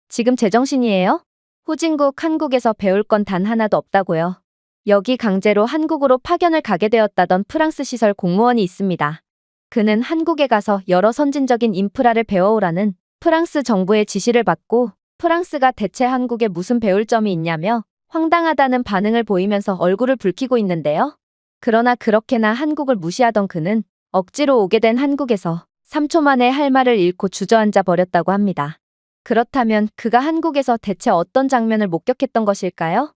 지금 제정신이에요? 후진국 한국에서 배울 건 단 하나도 없다고요. 여기 강제로 한국으로 파견을 가게 되었다던 프랑스 시설 공무원이 있습니다. 그는 한국에 가서 여러 선진적인 인프라를 배워오라는 프랑스 정부의 지시를 받고 프랑스가 대체 한국에 무슨 배울 점이 있냐며 황당하다는 반응을 보이면서 얼굴을 붉히고 있는데요. 그러나 그렇게나 한국을 무시하던 그는 억지로 오게 된 한국에서 3초 만에 할 말을 잃고 주저앉아 버렸다고 합니다. 그렇다면 그가 한국에서 대체 어떤 장면을 목격했던 것일까요?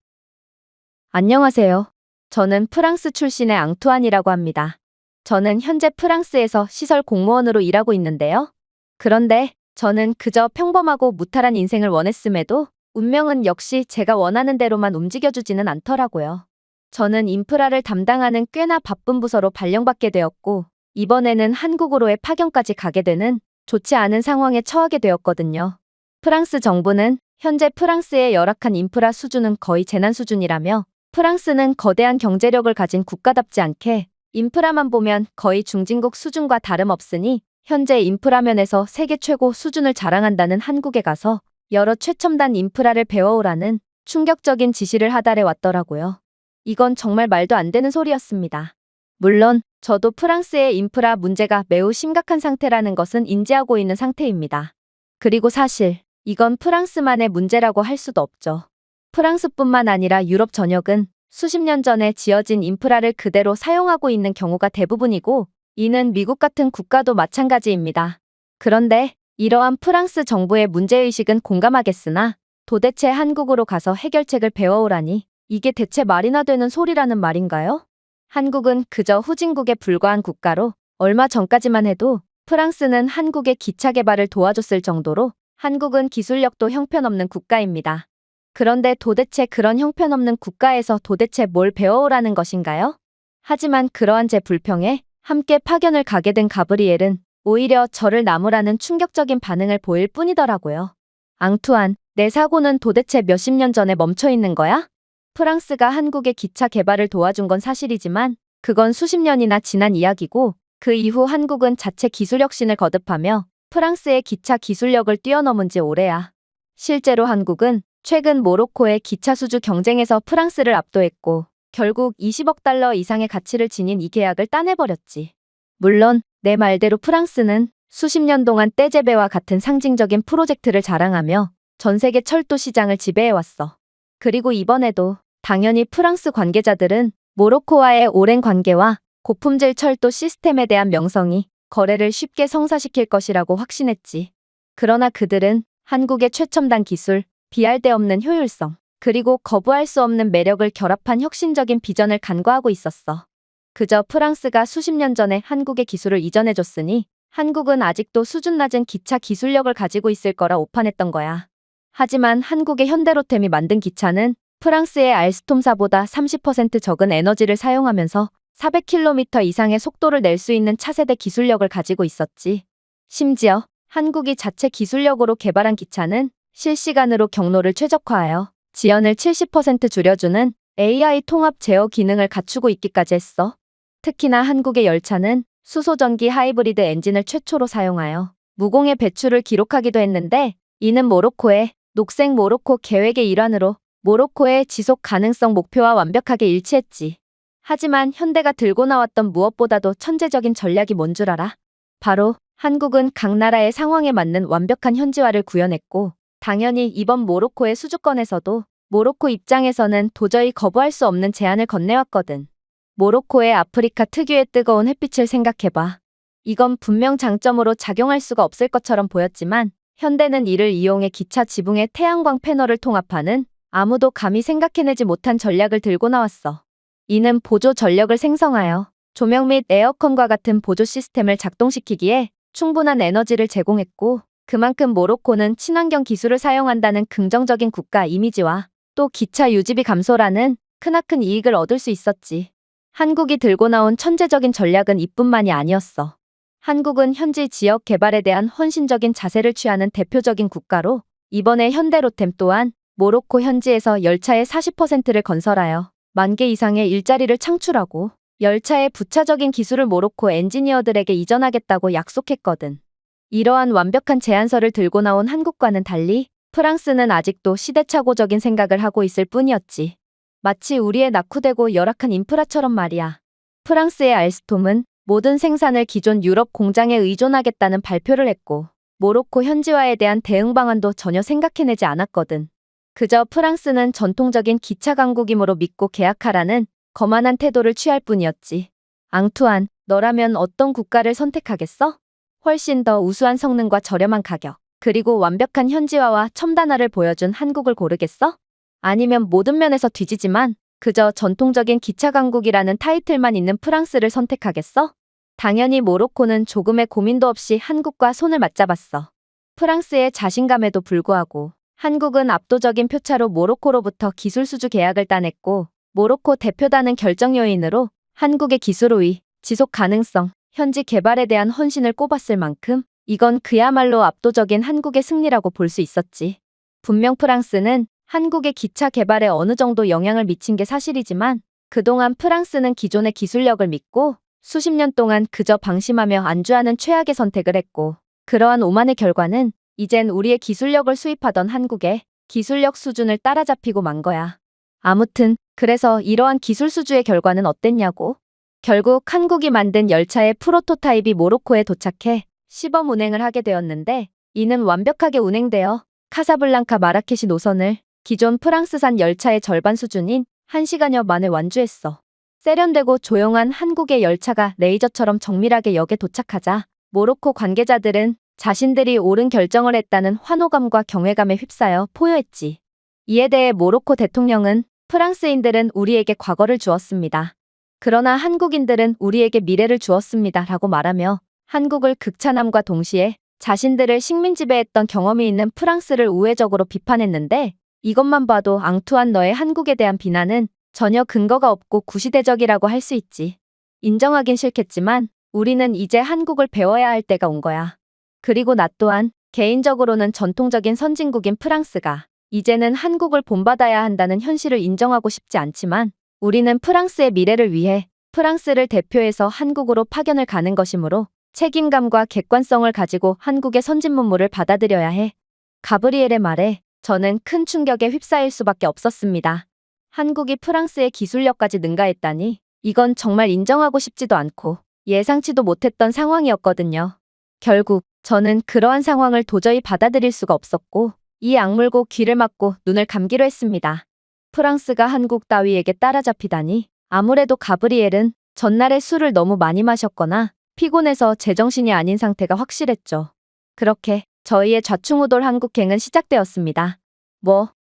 안녕하세요. 저는 프랑스 출신의 앙투안이라고 합니다. 저는 현재 프랑스에서 시설 공무원으로 일하고 있는데요. 그런데 저는 그저 평범하고 무탈한 인생을 원했음에도 운명은 역시 제가 원하는 대로만 움직여주지는 않더라고요. 저는 인프라를 담당하는 꽤나 바쁜 부서로 발령받게 되었고 이번에는 한국으로의 파견까지 가게 되는 좋지 않은 상황에 처하게 되었거든요. 프랑스 정부는 현재 프랑스의 열악한 인프라 수준은 거의 재난 수준이라며 프랑스는 거대한 경제력을 가진 국가답지 않게 인프라만 보면 거의 중진국 수준과 다름없으니 현재 인프라 면에서 세계 최고 수준을 자랑한다는 한국에 가서 여러 최첨단 인프라를 배워오라는 충격적인 지시를 하달해 왔더라고요. 이건 정말 말도 안 되는 소리였습니다. 물론 저도 프랑스의 인프라 문제가 매우 심각한 상태라는 것은 인지하고 있는 상태입니다. 그리고 사실 이건 프랑스만의 문제라고 할 수도 없죠. 프랑스뿐만 아니라 유럽 전역은 수십 년 전에 지어진 인프라를 그대로 사용하고 있는 경우가 대부분이고 이는 미국 같은 국가도 마찬가지입니다. 그런데 이러한 프랑스 정부의 문제의식은 공감하겠으나 도대체 한국으로 가서 해결책을 배워오라니 이게 대체 말이나 되는 소리라는 말인가요? 한국은 그저 후진국에 불과한 국가로 얼마 전까지만 해도 프랑스는 한국의 기차 개발을 도와줬을 정도로 한국은 기술력도 형편없는 국가입니다. 그런데 도대체 그런 형편없는 국가에서 도대체 뭘 배워오라는 것인가요? 하지만 그러한 제 불평에 함께 파견을 가게 된 가브리엘은 오히려 저를 나무라는 충격적인 반응을 보일 뿐이더라고요. 앙투안, 내 사고는 도대체 몇십 년 전에 멈춰 있는 거야? 프랑스가 한국의 기차 개발을 도와준 건 사실이지만 그건 수십 년이나 지난 이야기고 그 이후 한국은 자체 기술 혁신을 거듭하며 프랑스의 기차 기술력을 뛰어넘은 지 오래야. 실제로 한국은 최근 모로코의 기차 수주 경쟁에서 프랑스를 압도했고 결국 20억 달러 이상의 가치를 지닌 이 계약을 따내버렸지. 물론 내 말대로 프랑스는 수십 년 동안 떼제베와 같은 상징적인 프로젝트를 자랑하며 전 세계 철도 시장을 지배해왔어. 그리고 이번에도 당연히 프랑스 관계자들은 모로코와의 오랜 관계와 고품질 철도 시스템에 대한 명성이 거래를 쉽게 성사시킬 것이라고 확신했지. 그러나 그들은 한국의 최첨단 기술, 비할 데 없는 효율성, 그리고 거부할 수 없는 매력을 결합한 혁신적인 비전을 간과하고 있었어. 그저 프랑스가 수십 년 전에 한국의 기술을 이전해줬으니 한국은 아직도 수준 낮은 기차 기술력을 가지고 있을 거라 오판했던 거야. 하지만 한국의 현대로템이 만든 기차는 프랑스의 알스톰사보다 30% 적은 에너지를 사용하면서 400km 이상의 속도를 낼 수 있는 차세대 기술력을 가지고 있었지. 심지어 한국이 자체 기술력으로 개발한 기차는 실시간으로 경로를 최적화하여 지연을 70% 줄여주는 AI 통합 제어 기능을 갖추고 있기까지 했어. 특히나 한국의 열차는 수소전기 하이브리드 엔진을 최초로 사용하여 무공해 배출을 기록하기도 했는데 이는 모로코의 녹색 모로코 계획의 일환으로 모로코의 지속 가능성 목표와 완벽하게 일치했지. 하지만 현대가 들고 나왔던 무엇보다도 천재적인 전략이 뭔 줄 알아? 바로 한국은 각 나라의 상황에 맞는 완벽한 현지화를 구현했고 당연히 이번 모로코의 수주권에서도 모로코 입장에서는 도저히 거부할 수 없는 제안을 건네왔거든. 모로코의 아프리카 특유의 뜨거운 햇빛을 생각해봐. 이건 분명 장점으로 작용할 수가 없을 것처럼 보였지만 현대는 이를 이용해 기차 지붕에 태양광 패널을 통합하는 아무도 감히 생각해내지 못한 전략을 들고 나왔어. 이는 보조 전력을 생성하여 조명 및 에어컨과 같은 보조 시스템을 작동시키기에 충분한 에너지를 제공했고 그만큼 모로코는 친환경 기술을 사용한다는 긍정적인 국가 이미지와 또 기차 유지비 감소라는 크나큰 이익을 얻을 수 있었지. 한국이 들고 나온 천재적인 전략은 이뿐만이 아니었어. 한국은 현지 지역 개발에 대한 헌신적인 자세를 취하는 대표적인 국가로 이번에 현대로템 또한 모로코 현지에서 열차의 40%를 건설하여 10,000개 이상의 일자리를 창출하고 열차의 부차적인 기술을 모로코 엔지니어들에게 이전하겠다고 약속했거든. 이러한 완벽한 제안서를 들고 나온 한국과는 달리 프랑스는 아직도 시대착오적인 생각을 하고 있을 뿐이었지. 마치 우리의 낙후되고 열악한 인프라처럼 말이야. 프랑스의 알스톰은 모든 생산을 기존 유럽 공장에 의존하겠다는 발표를 했고, 모로코 현지화에 대한 대응 방안도 전혀 생각해내지 않았거든. 그저 프랑스는 전통적인 기차 강국이므로 믿고 계약하라는 거만한 태도를 취할 뿐이었지. 앙투안, 너라면 어떤 국가를 선택하겠어? 훨씬 더 우수한 성능과 저렴한 가격, 그리고 완벽한 현지화와 첨단화를 보여준 한국을 고르겠어? 아니면 모든 면에서 뒤지지만 그저 전통적인 기차 강국이라는 타이틀만 있는 프랑스를 선택하겠어? 당연히 모로코는 조금의 고민도 없이 한국과 손을 맞잡았어. 프랑스의 자신감에도 불구하고 한국은 압도적인 표차로 모로코로부터 기술 수주 계약을 따냈고, 모로코 대표단은 결정 요인으로 한국의 기술 우위, 지속 가능성, 현지 개발에 대한 헌신을 꼽았을 만큼 이건 그야말로 압도적인 한국의 승리라고 볼 수 있었지. 분명 프랑스는 한국의 기차 개발에 어느 정도 영향을 미친 게 사실이지만, 그동안 프랑스는 기존의 기술력을 믿고 수십 년 동안 그저 방심하며 안주하는 최악의 선택을 했고, 그러한 오만의 결과는 이젠 우리의 기술력을 수입하던 한국의 기술력 수준을 따라잡히고 만 거야. 아무튼 그래서 이러한 기술 수주의 결과는 어땠냐고? 결국 한국이 만든 열차의 프로토타입이 모로코에 도착해 시범 운행을 하게 되었는데, 이는 완벽하게 운행되어 카사블랑카 마라케시 노선을 기존 프랑스산 열차의 절반 수준인 1시간여 만에 완주했어. 세련되고 조용한 한국의 열차가 레이저처럼 정밀하게 역에 도착하자 모로코 관계자들은 자신들이 옳은 결정을 했다는 환호감과 경외감에 휩싸여 포효했지. 이에 대해 모로코 대통령은 프랑스인들은 우리에게 과거를 주었습니다. 그러나 한국인들은 우리에게 미래를 주었습니다. 라고 말하며 한국을 극찬함과 동시에 자신들을 식민 지배했던 경험이 있는 프랑스를 우회적으로 비판했는데, 이것만 봐도 앙투안 너의 한국에 대한 비난은 전혀 근거가 없고 구시대적이라고 할 수 있지. 인정하긴 싫겠지만 우리는 이제 한국을 배워야 할 때가 온 거야. 그리고 나 또한 개인적으로는 전통적인 선진국인 프랑스가 이제는 한국을 본받아야 한다는 현실을 인정하고 싶지 않지만, 우리는 프랑스의 미래를 위해 프랑스를 대표해서 한국으로 파견을 가는 것이므로 책임감과 객관성을 가지고 한국의 선진 문물을 받아들여야 해. 가브리엘의 말에 저는 큰 충격에 휩싸일 수밖에 없었습니다. 한국이 프랑스의 기술력까지 능가했다니 이건 정말 인정하고 싶지도 않고 예상치도 못했던 상황이었거든요. 결국 저는 그러한 상황을 도저히 받아들일 수가 없었고, 이 악물고 귀를 막고 눈을 감기로 했습니다. 프랑스가 한국 따위에게 따라잡히다니. 아무래도 가브리엘은 전날에 술을 너무 많이 마셨거나 피곤해서 제정신이 아닌 상태가 확실했죠. 그렇게 저희의 좌충우돌 한국행은 시작되었습니다.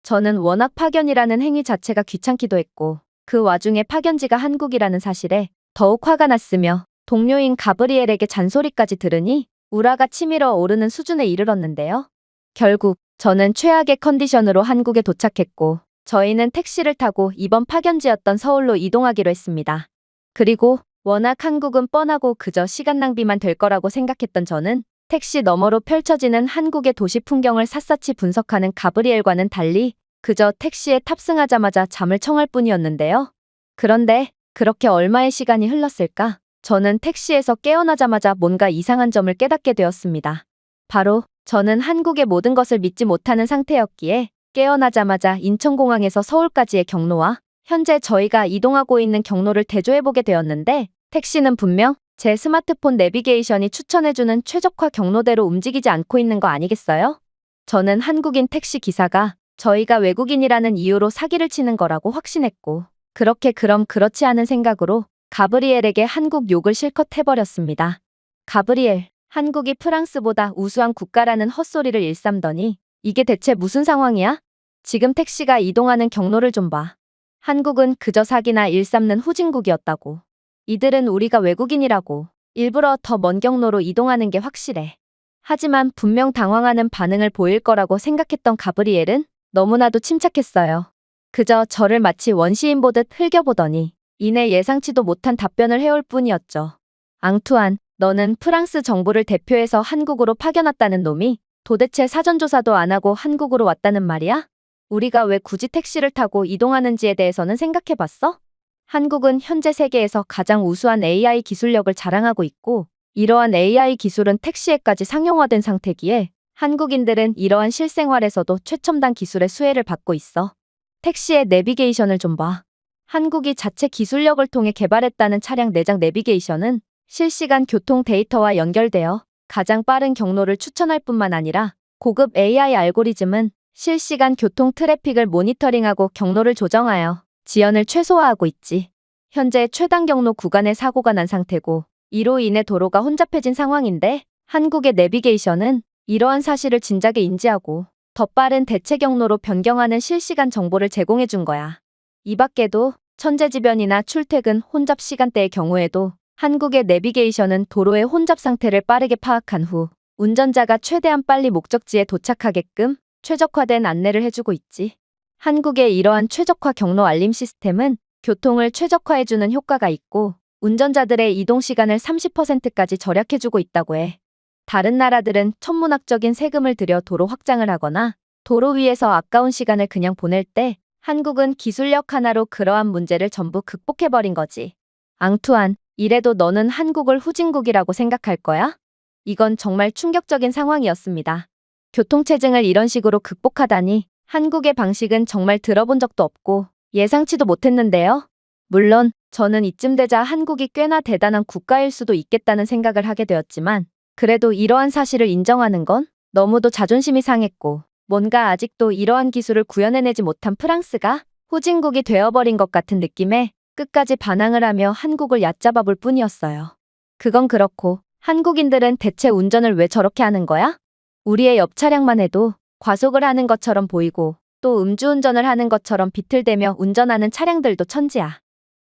저는 워낙 파견이라는 행위 자체가 귀찮기도 했고, 그 와중에 파견지가 한국이라는 사실에 더욱 화가 났으며, 동료인 가브리엘에게 잔소리까지 들으니 우라가 치밀어 오르는 수준에 이르렀는데요. 결국 저는 최악의 컨디션으로 한국에 도착했고, 저희는 택시를 타고 이번 파견지였던 서울로 이동하기로 했습니다. 그리고 워낙 한국은 뻔하고 그저 시간 낭비만 될 거라고 생각했던 저는 택시 너머로 펼쳐지는 한국의 도시 풍경을 샅샅이 분석하는 가브리엘과는 달리 그저 택시에 탑승하자마자 잠을 청할 뿐이었는데요. 그런데 그렇게 얼마의 시간이 흘렀을까? 저는 택시에서 깨어나자마자 뭔가 이상한 점을 깨닫게 되었습니다. 바로 저는 한국의 모든 것을 믿지 못하는 상태였기에 깨어나자마자 인천공항에서 서울까지의 경로와 현재 저희가 이동하고 있는 경로를 대조해보게 되었는데, 택시는 분명 제 스마트폰 내비게이션이 추천해주는 최적화 경로대로 움직이지 않고 있는 거 아니겠어요? 저는 한국인 택시 기사가 저희가 외국인이라는 이유로 사기를 치는 거라고 확신했고, 그럼 그렇지 않은 생각으로 가브리엘에게 한국 욕을 실컷 해버렸습니다. 가브리엘, 한국이 프랑스보다 우수한 국가라는 헛소리를 일삼더니 이게 대체 무슨 상황이야? 지금 택시가 이동하는 경로를 좀 봐. 한국은 그저 사기나 일삼는 후진국이었다고. 이들은 우리가 외국인이라고 일부러 더 먼 경로로 이동하는 게 확실해. 하지만 분명 당황하는 반응을 보일 거라고 생각했던 가브리엘은 너무나도 침착했어요. 그저 저를 마치 원시인 보듯 흘겨보더니 이내 예상치도 못한 답변을 해올 뿐이었죠. 앙투안, 너는 프랑스 정부를 대표해서 한국으로 파견왔다는 놈이 도대체 사전조사도 안 하고 한국으로 왔다는 말이야? 우리가 왜 굳이 택시를 타고 이동하는지에 대해서는 생각해봤어? 한국은 현재 세계에서 가장 우수한 AI 기술력을 자랑하고 있고, 이러한 AI 기술은 택시에까지 상용화된 상태기에 한국인들은 이러한 실생활에서도 최첨단 기술의 수혜를 받고 있어. 택시의 내비게이션을 좀 봐. 한국이 자체 기술력을 통해 개발했다는 차량 내장 내비게이션은 실시간 교통 데이터와 연결되어 가장 빠른 경로를 추천할 뿐만 아니라 고급 AI 알고리즘은 실시간 교통 트래픽을 모니터링하고 경로를 조정하여 지연을 최소화하고 있지. 현재 최단 경로 구간에 사고가 난 상태고 이로 인해 도로가 혼잡해진 상황인데 한국의 내비게이션은 이러한 사실을 진작에 인지하고 더 빠른 대체 경로로 변경하는 실시간 정보를 제공해 준 거야. 이 밖에도 천재지변이나 출퇴근 혼잡 시간대의 경우에도 한국의 내비게이션은 도로의 혼잡 상태를 빠르게 파악한 후 운전자가 최대한 빨리 목적지에 도착하게끔 최적화된 안내를 해주고 있지. 한국의 이러한 최적화 경로 알림 시스템은 교통을 최적화해주는 효과가 있고 운전자들의 이동 시간을 30%까지 절약해주고 있다고 해. 다른 나라들은 천문학적인 세금을 들여 도로 확장을 하거나 도로 위에서 아까운 시간을 그냥 보낼 때 한국은 기술력 하나로 그러한 문제를 전부 극복해버린 거지. 앙투안, 이래도 너는 한국을 후진국이라고 생각할 거야? 이건 정말 충격적인 상황이었습니다. 교통체증을 이런 식으로 극복하다니 한국의 방식은 정말 들어본 적도 없고 예상치도 못했는데요. 물론 저는 이쯤 되자 한국이 꽤나 대단한 국가일 수도 있겠다는 생각을 하게 되었지만 그래도 이러한 사실을 인정하는 건 너무도 자존심이 상했고 뭔가 아직도 이러한 기술을 구현해내지 못한 프랑스가 후진국이 되어버린 것 같은 느낌에 끝까지 반항을 하며 한국을 얕잡아 볼 뿐이었어요. 그건 그렇고 한국인들은 대체 운전을 왜 저렇게 하는 거야? 우리의 옆 차량만 해도 과속을 하는 것처럼 보이고 또 음주운전을 하는 것처럼 비틀대며 운전하는 차량들도 천지야.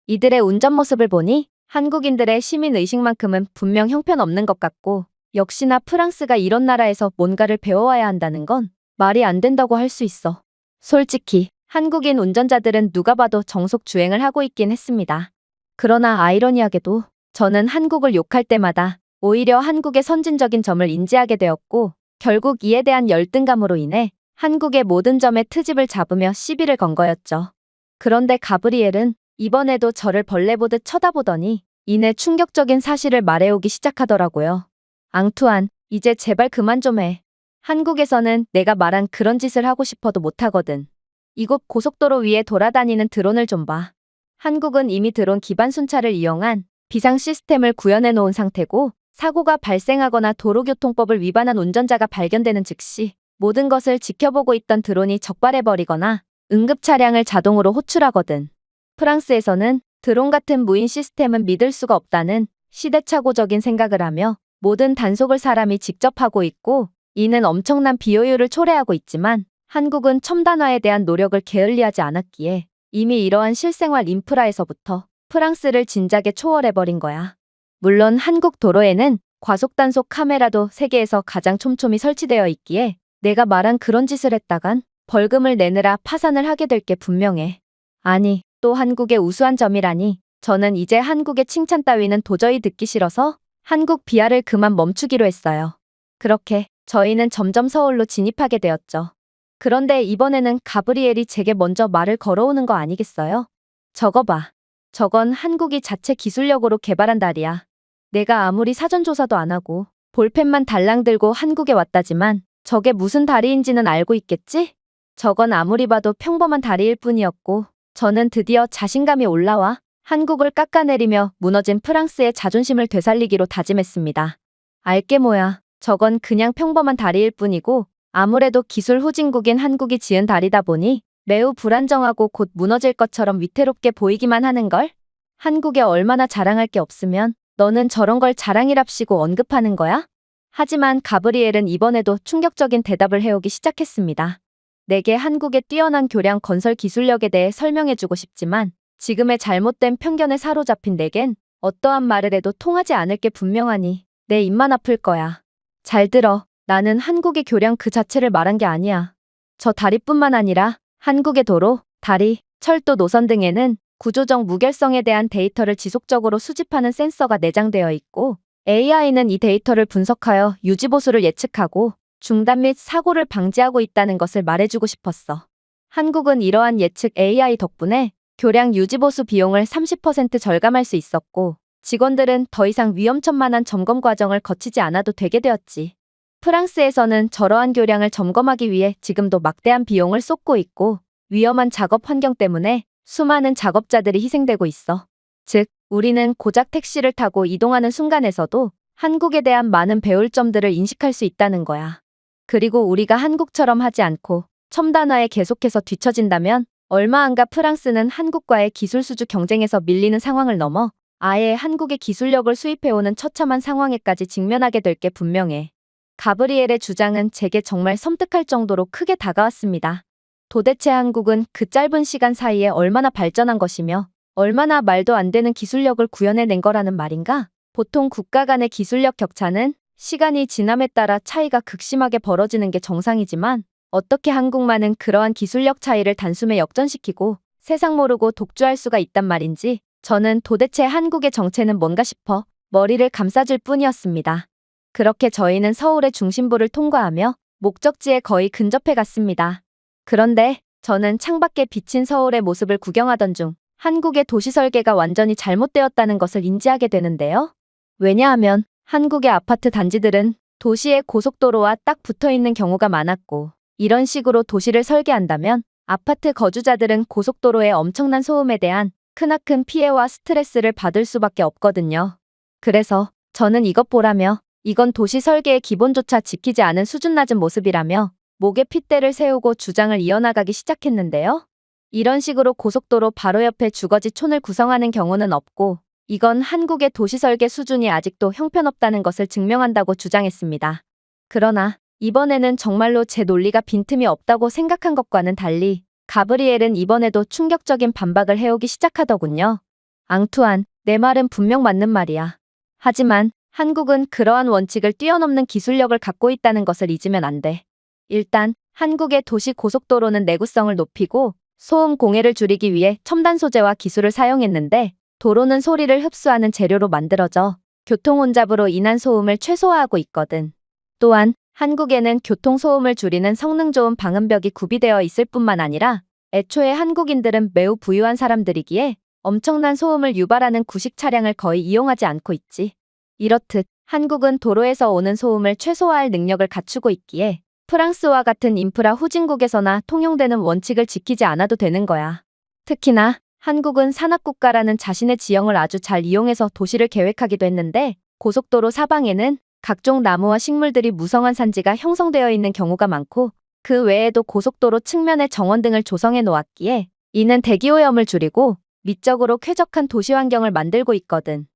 이들의 운전 모습을 보니 한국인들의 시민의식만큼은 분명 형편없는 것 같고 역시나 프랑스가 이런 나라에서 뭔가를 배워와야 한다는 건 말이 안 된다고 할 수 있어. 솔직히 한국인 운전자들은 누가 봐도 정속 주행을 하고 있긴 했습니다. 그러나 아이러니하게도 저는 한국을 욕할 때마다 오히려 한국의 선진적인 점을 인지하게 되었고 결국 이에 대한 열등감으로 인해 한국의 모든 점에 트집을 잡으며 시비를 건 거였죠. 그런데 가브리엘은 이번에도 저를 벌레 보듯 쳐다보더니 이내 충격적인 사실을 말해오기 시작하더라고요. 앙투안, 이제 제발 그만 좀 해. 한국에서는 내가 말한 그런 짓을 하고 싶어도 못하거든. 이곳 고속도로 위에 돌아다니는 드론을 좀 봐. 한국은 이미 드론 기반 순찰을 이용한 비상 시스템을 구현해 놓은 상태고 사고가 발생하거나 도로교통법을 위반한 운전자가 발견되는 즉시 모든 것을 지켜보고 있던 드론이 적발해버리거나 응급 차량을 자동으로 호출하거든. 프랑스에서는 드론 같은 무인 시스템은 믿을 수가 없다는 시대착오적인 생각을 하며 모든 단속을 사람이 직접 하고 있고 이는 엄청난 비효율을 초래하고 있지만 한국은 첨단화에 대한 노력을 게을리하지 않았기에 이미 이러한 실생활 인프라에서부터 프랑스를 진작에 초월해버린 거야. 물론 한국 도로에는 과속단속 카메라도 세계에서 가장 촘촘히 설치되어 있기에 내가 말한 그런 짓을 했다간 벌금을 내느라 파산을 하게 될 게 분명해. 아니, 또 한국의 우수한 점이라니 저는 이제 한국의 칭찬 따위는 도저히 듣기 싫어서 한국 비하를 그만 멈추기로 했어요. 그렇게 저희는 점점 서울로 진입하게 되었죠. 그런데 이번에는 가브리엘이 제게 먼저 말을 걸어오는 거 아니겠어요? 저거 봐. 저건 한국이 자체 기술력으로 개발한 다리야. 내가 아무리 사전조사도 안 하고 볼펜만 달랑 들고 한국에 왔다지만 저게 무슨 다리인지는 알고 있겠지? 저건 아무리 봐도 평범한 다리일 뿐이었고 저는 드디어 자신감이 올라와 한국을 깎아내리며 무너진 프랑스의 자존심을 되살리기로 다짐했습니다. 알게 뭐야. 저건 그냥 평범한 다리일 뿐이고 아무래도 기술 후진국인 한국이 지은 다리다 보니 매우 불안정하고 곧 무너질 것처럼 위태롭게 보이기만 하는걸? 한국에 얼마나 자랑할 게 없으면 너는 저런 걸 자랑이랍시고 언급하는 거야? 하지만 가브리엘은 이번에도 충격적인 대답을 해오기 시작했습니다. 내게 한국의 뛰어난 교량 건설 기술력에 대해 설명해주고 싶지만 지금의 잘못된 편견에 사로잡힌 내겐 어떠한 말을 해도 통하지 않을 게 분명하니 내 입만 아플 거야. 잘 들어. 나는 한국의 교량 그 자체를 말한 게 아니야. 저 다리뿐만 아니라 한국의 도로, 다리, 철도 노선 등에는 구조적 무결성에 대한 데이터를 지속적으로 수집하는 센서가 내장되어 있고 AI는 이 데이터를 분석하여 유지보수를 예측하고 중단 및 사고를 방지하고 있다는 것을 말해주고 싶었어. 한국은 이러한 예측 AI 덕분에 교량 유지보수 비용을 30% 절감할 수 있었고 직원들은 더 이상 위험천만한 점검 과정을 거치지 않아도 되게 되었지. 프랑스에서는 저러한 교량을 점검하기 위해 지금도 막대한 비용을 쏟고 있고 위험한 작업 환경 때문에 수많은 작업자들이 희생되고 있어. 즉, 우리는 고작 택시를 타고 이동하는 순간에서도 한국에 대한 많은 배울 점들을 인식할 수 있다는 거야. 그리고 우리가 한국처럼 하지 않고 첨단화에 계속해서 뒤처진다면 얼마 안 가 프랑스는 한국과의 기술 수주 경쟁에서 밀리는 상황을 넘어 아예 한국의 기술력을 수입해오는 처참한 상황에까지 직면하게 될 게 분명해. 가브리엘의 주장은 제게 정말 섬뜩할 정도로 크게 다가왔습니다. 도대체 한국은 그 짧은 시간 사이에 얼마나 발전한 것이며 얼마나 말도 안 되는 기술력을 구현해낸 거라는 말인가? 보통 국가 간의 기술력 격차는 시간이 지남에 따라 차이가 극심하게 벌어지는 게 정상이지만 어떻게 한국만은 그러한 기술력 차이를 단숨에 역전시키고 세상 모르고 독주할 수가 있단 말인지 저는 도대체 한국의 정체는 뭔가 싶어 머리를 감싸줄 뿐이었습니다. 그렇게 저희는 서울의 중심부를 통과하며 목적지에 거의 근접해 갔습니다. 그런데 저는 창밖에 비친 서울의 모습을 구경하던 중 한국의 도시 설계가 완전히 잘못되었다는 것을 인지하게 되는데요. 왜냐하면 한국의 아파트 단지들은 도시의 고속도로와 딱 붙어 있는 경우가 많았고 이런 식으로 도시를 설계한다면 아파트 거주자들은 고속도로의 엄청난 소음에 대한 크나큰 피해와 스트레스를 받을 수밖에 없거든요. 그래서 저는 이것 보라며 이건 도시 설계의 기본조차 지키지 않은 수준 낮은 모습이라며 목에 핏대를 세우고 주장을 이어나가기 시작했는데요. 이런 식으로 고속도로 바로 옆에 주거지 촌을 구성하는 경우는 없고 이건 한국의 도시 설계 수준이 아직도 형편없다는 것을 증명한다고 주장했습니다. 그러나 이번에는 정말로 제 논리가 빈틈이 없다고 생각한 것과는 달리 가브리엘은 이번에도 충격적인 반박을 해오기 시작하더군요. 앙투안, 내 말은 분명 맞는 말이야. 하지만 한국은 그러한 원칙을 뛰어넘는 기술력을 갖고 있다는 것을 잊으면 안 돼. 일단 한국의 도시 고속도로는 내구성을 높이고 소음 공해를 줄이기 위해 첨단 소재와 기술을 사용했는데 도로는 소리를 흡수하는 재료로 만들어져 교통 혼잡으로 인한 소음을 최소화하고 있거든. 또한 한국에는 교통소음을 줄이는 성능 좋은 방음벽이 구비되어 있을 뿐만 아니라 애초에 한국인들은 매우 부유한 사람들이기에 엄청난 소음을 유발하는 구식 차량을 거의 이용하지 않고 있지. 이렇듯 한국은 도로에서 오는 소음을 최소화할 능력을 갖추고 있기에 프랑스와 같은 인프라 후진국에서나 통용되는 원칙을 지키지 않아도 되는 거야. 특히나 한국은 산악국가라는 자신의 지형을 아주 잘 이용해서 도시를 계획하기도 했는데 고속도로 사방에는 각종 나무와 식물들이 무성한 산지가 형성되어 있는 경우가 많고 그 외에도 고속도로 측면에 정원 등을 조성해 놓았기에 이는 대기오염을 줄이고 미적으로 쾌적한 도시 환경을 만들고 있거든.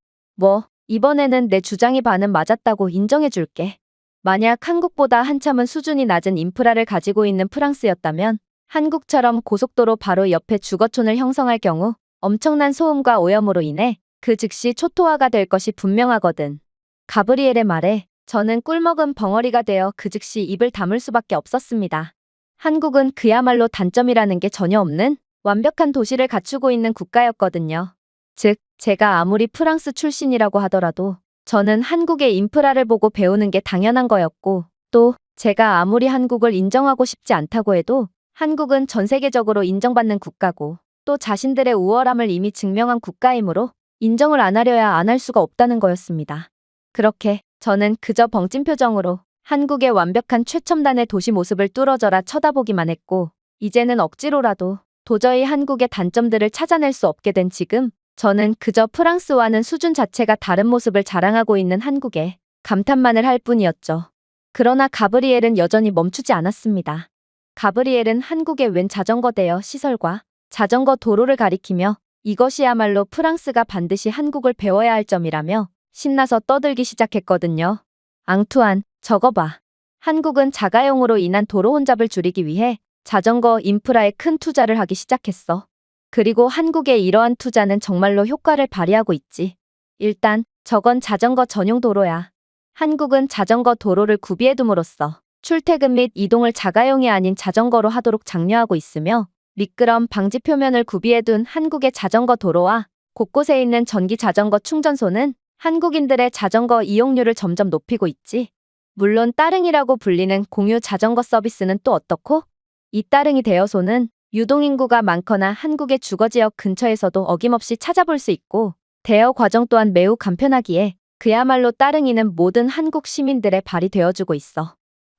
이번에는 내 주장이 반은 맞았다고 인정해 줄게. 만약 한국보다 한참은 수준이 낮은 인프라를 가지고 있는 프랑스였다면 한국처럼 고속도로 바로 옆에 주거촌을 형성할 경우 엄청난 소음과 오염으로 인해 그 즉시 초토화가 될 것이 분명하거든. 가브리엘의 말에 저는 꿀먹은 벙어리가 되어 그 즉시 입을 다물 수밖에 없었습니다. 한국은 그야말로 단점이라는 게 전혀 없는 완벽한 도시를 갖추고 있는 국가였거든요. 즉, 제가 아무리 프랑스 출신이라고 하더라도 저는 한국의 인프라를 보고 배우는 게 당연한 거였고 또 제가 아무리 한국을 인정하고 싶지 않다고 해도 한국은 전 세계적으로 인정받는 국가고 또 자신들의 우월함을 이미 증명한 국가이므로 인정을 안 하려야 안 할 수가 없다는 거였습니다. 그렇게 저는 그저 벙찐 표정으로 한국의 완벽한 최첨단의 도시 모습을 뚫어져라 쳐다보기만 했고 이제는 억지로라도 도저히 한국의 단점들을 찾아낼 수 없게 된 지금 저는 그저 프랑스와는 수준 자체가 다른 모습을 자랑하고 있는 한국에 감탄만을 할 뿐이었죠. 그러나 가브리엘은 여전히 멈추지 않았습니다. 가브리엘은 한국의 웬 자전거 대여 시설과 자전거 도로를 가리키며 이것이야말로 프랑스가 반드시 한국을 배워야 할 점이라며 신나서 떠들기 시작했거든요. 앙투안, 저거 봐. 한국은 자가용으로 인한 도로 혼잡을 줄이기 위해 자전거 인프라에 큰 투자를 하기 시작했어. 그리고 한국의 이러한 투자는 정말로 효과를 발휘하고 있지. 일단 저건 자전거 전용 도로야. 한국은 자전거 도로를 구비해둠으로써 출퇴근 및 이동을 자가용이 아닌 자전거로 하도록 장려하고 있으며 미끄럼 방지 표면을 구비해둔 한국의 자전거 도로와 곳곳에 있는 전기 자전거 충전소는 한국인들의 자전거 이용률을 점점 높이고 있지. 물론 따릉이라고 불리는 공유 자전거 서비스는 또 어떻고? 이 따릉이 대여소는 유동인구가 많거나 한국의 주거지역 근처에서도 어김없이 찾아볼 수 있고 대여 과정 또한 매우 간편하기에 그야말로 따릉이는 모든 한국 시민들의 발이 되어주고 있어.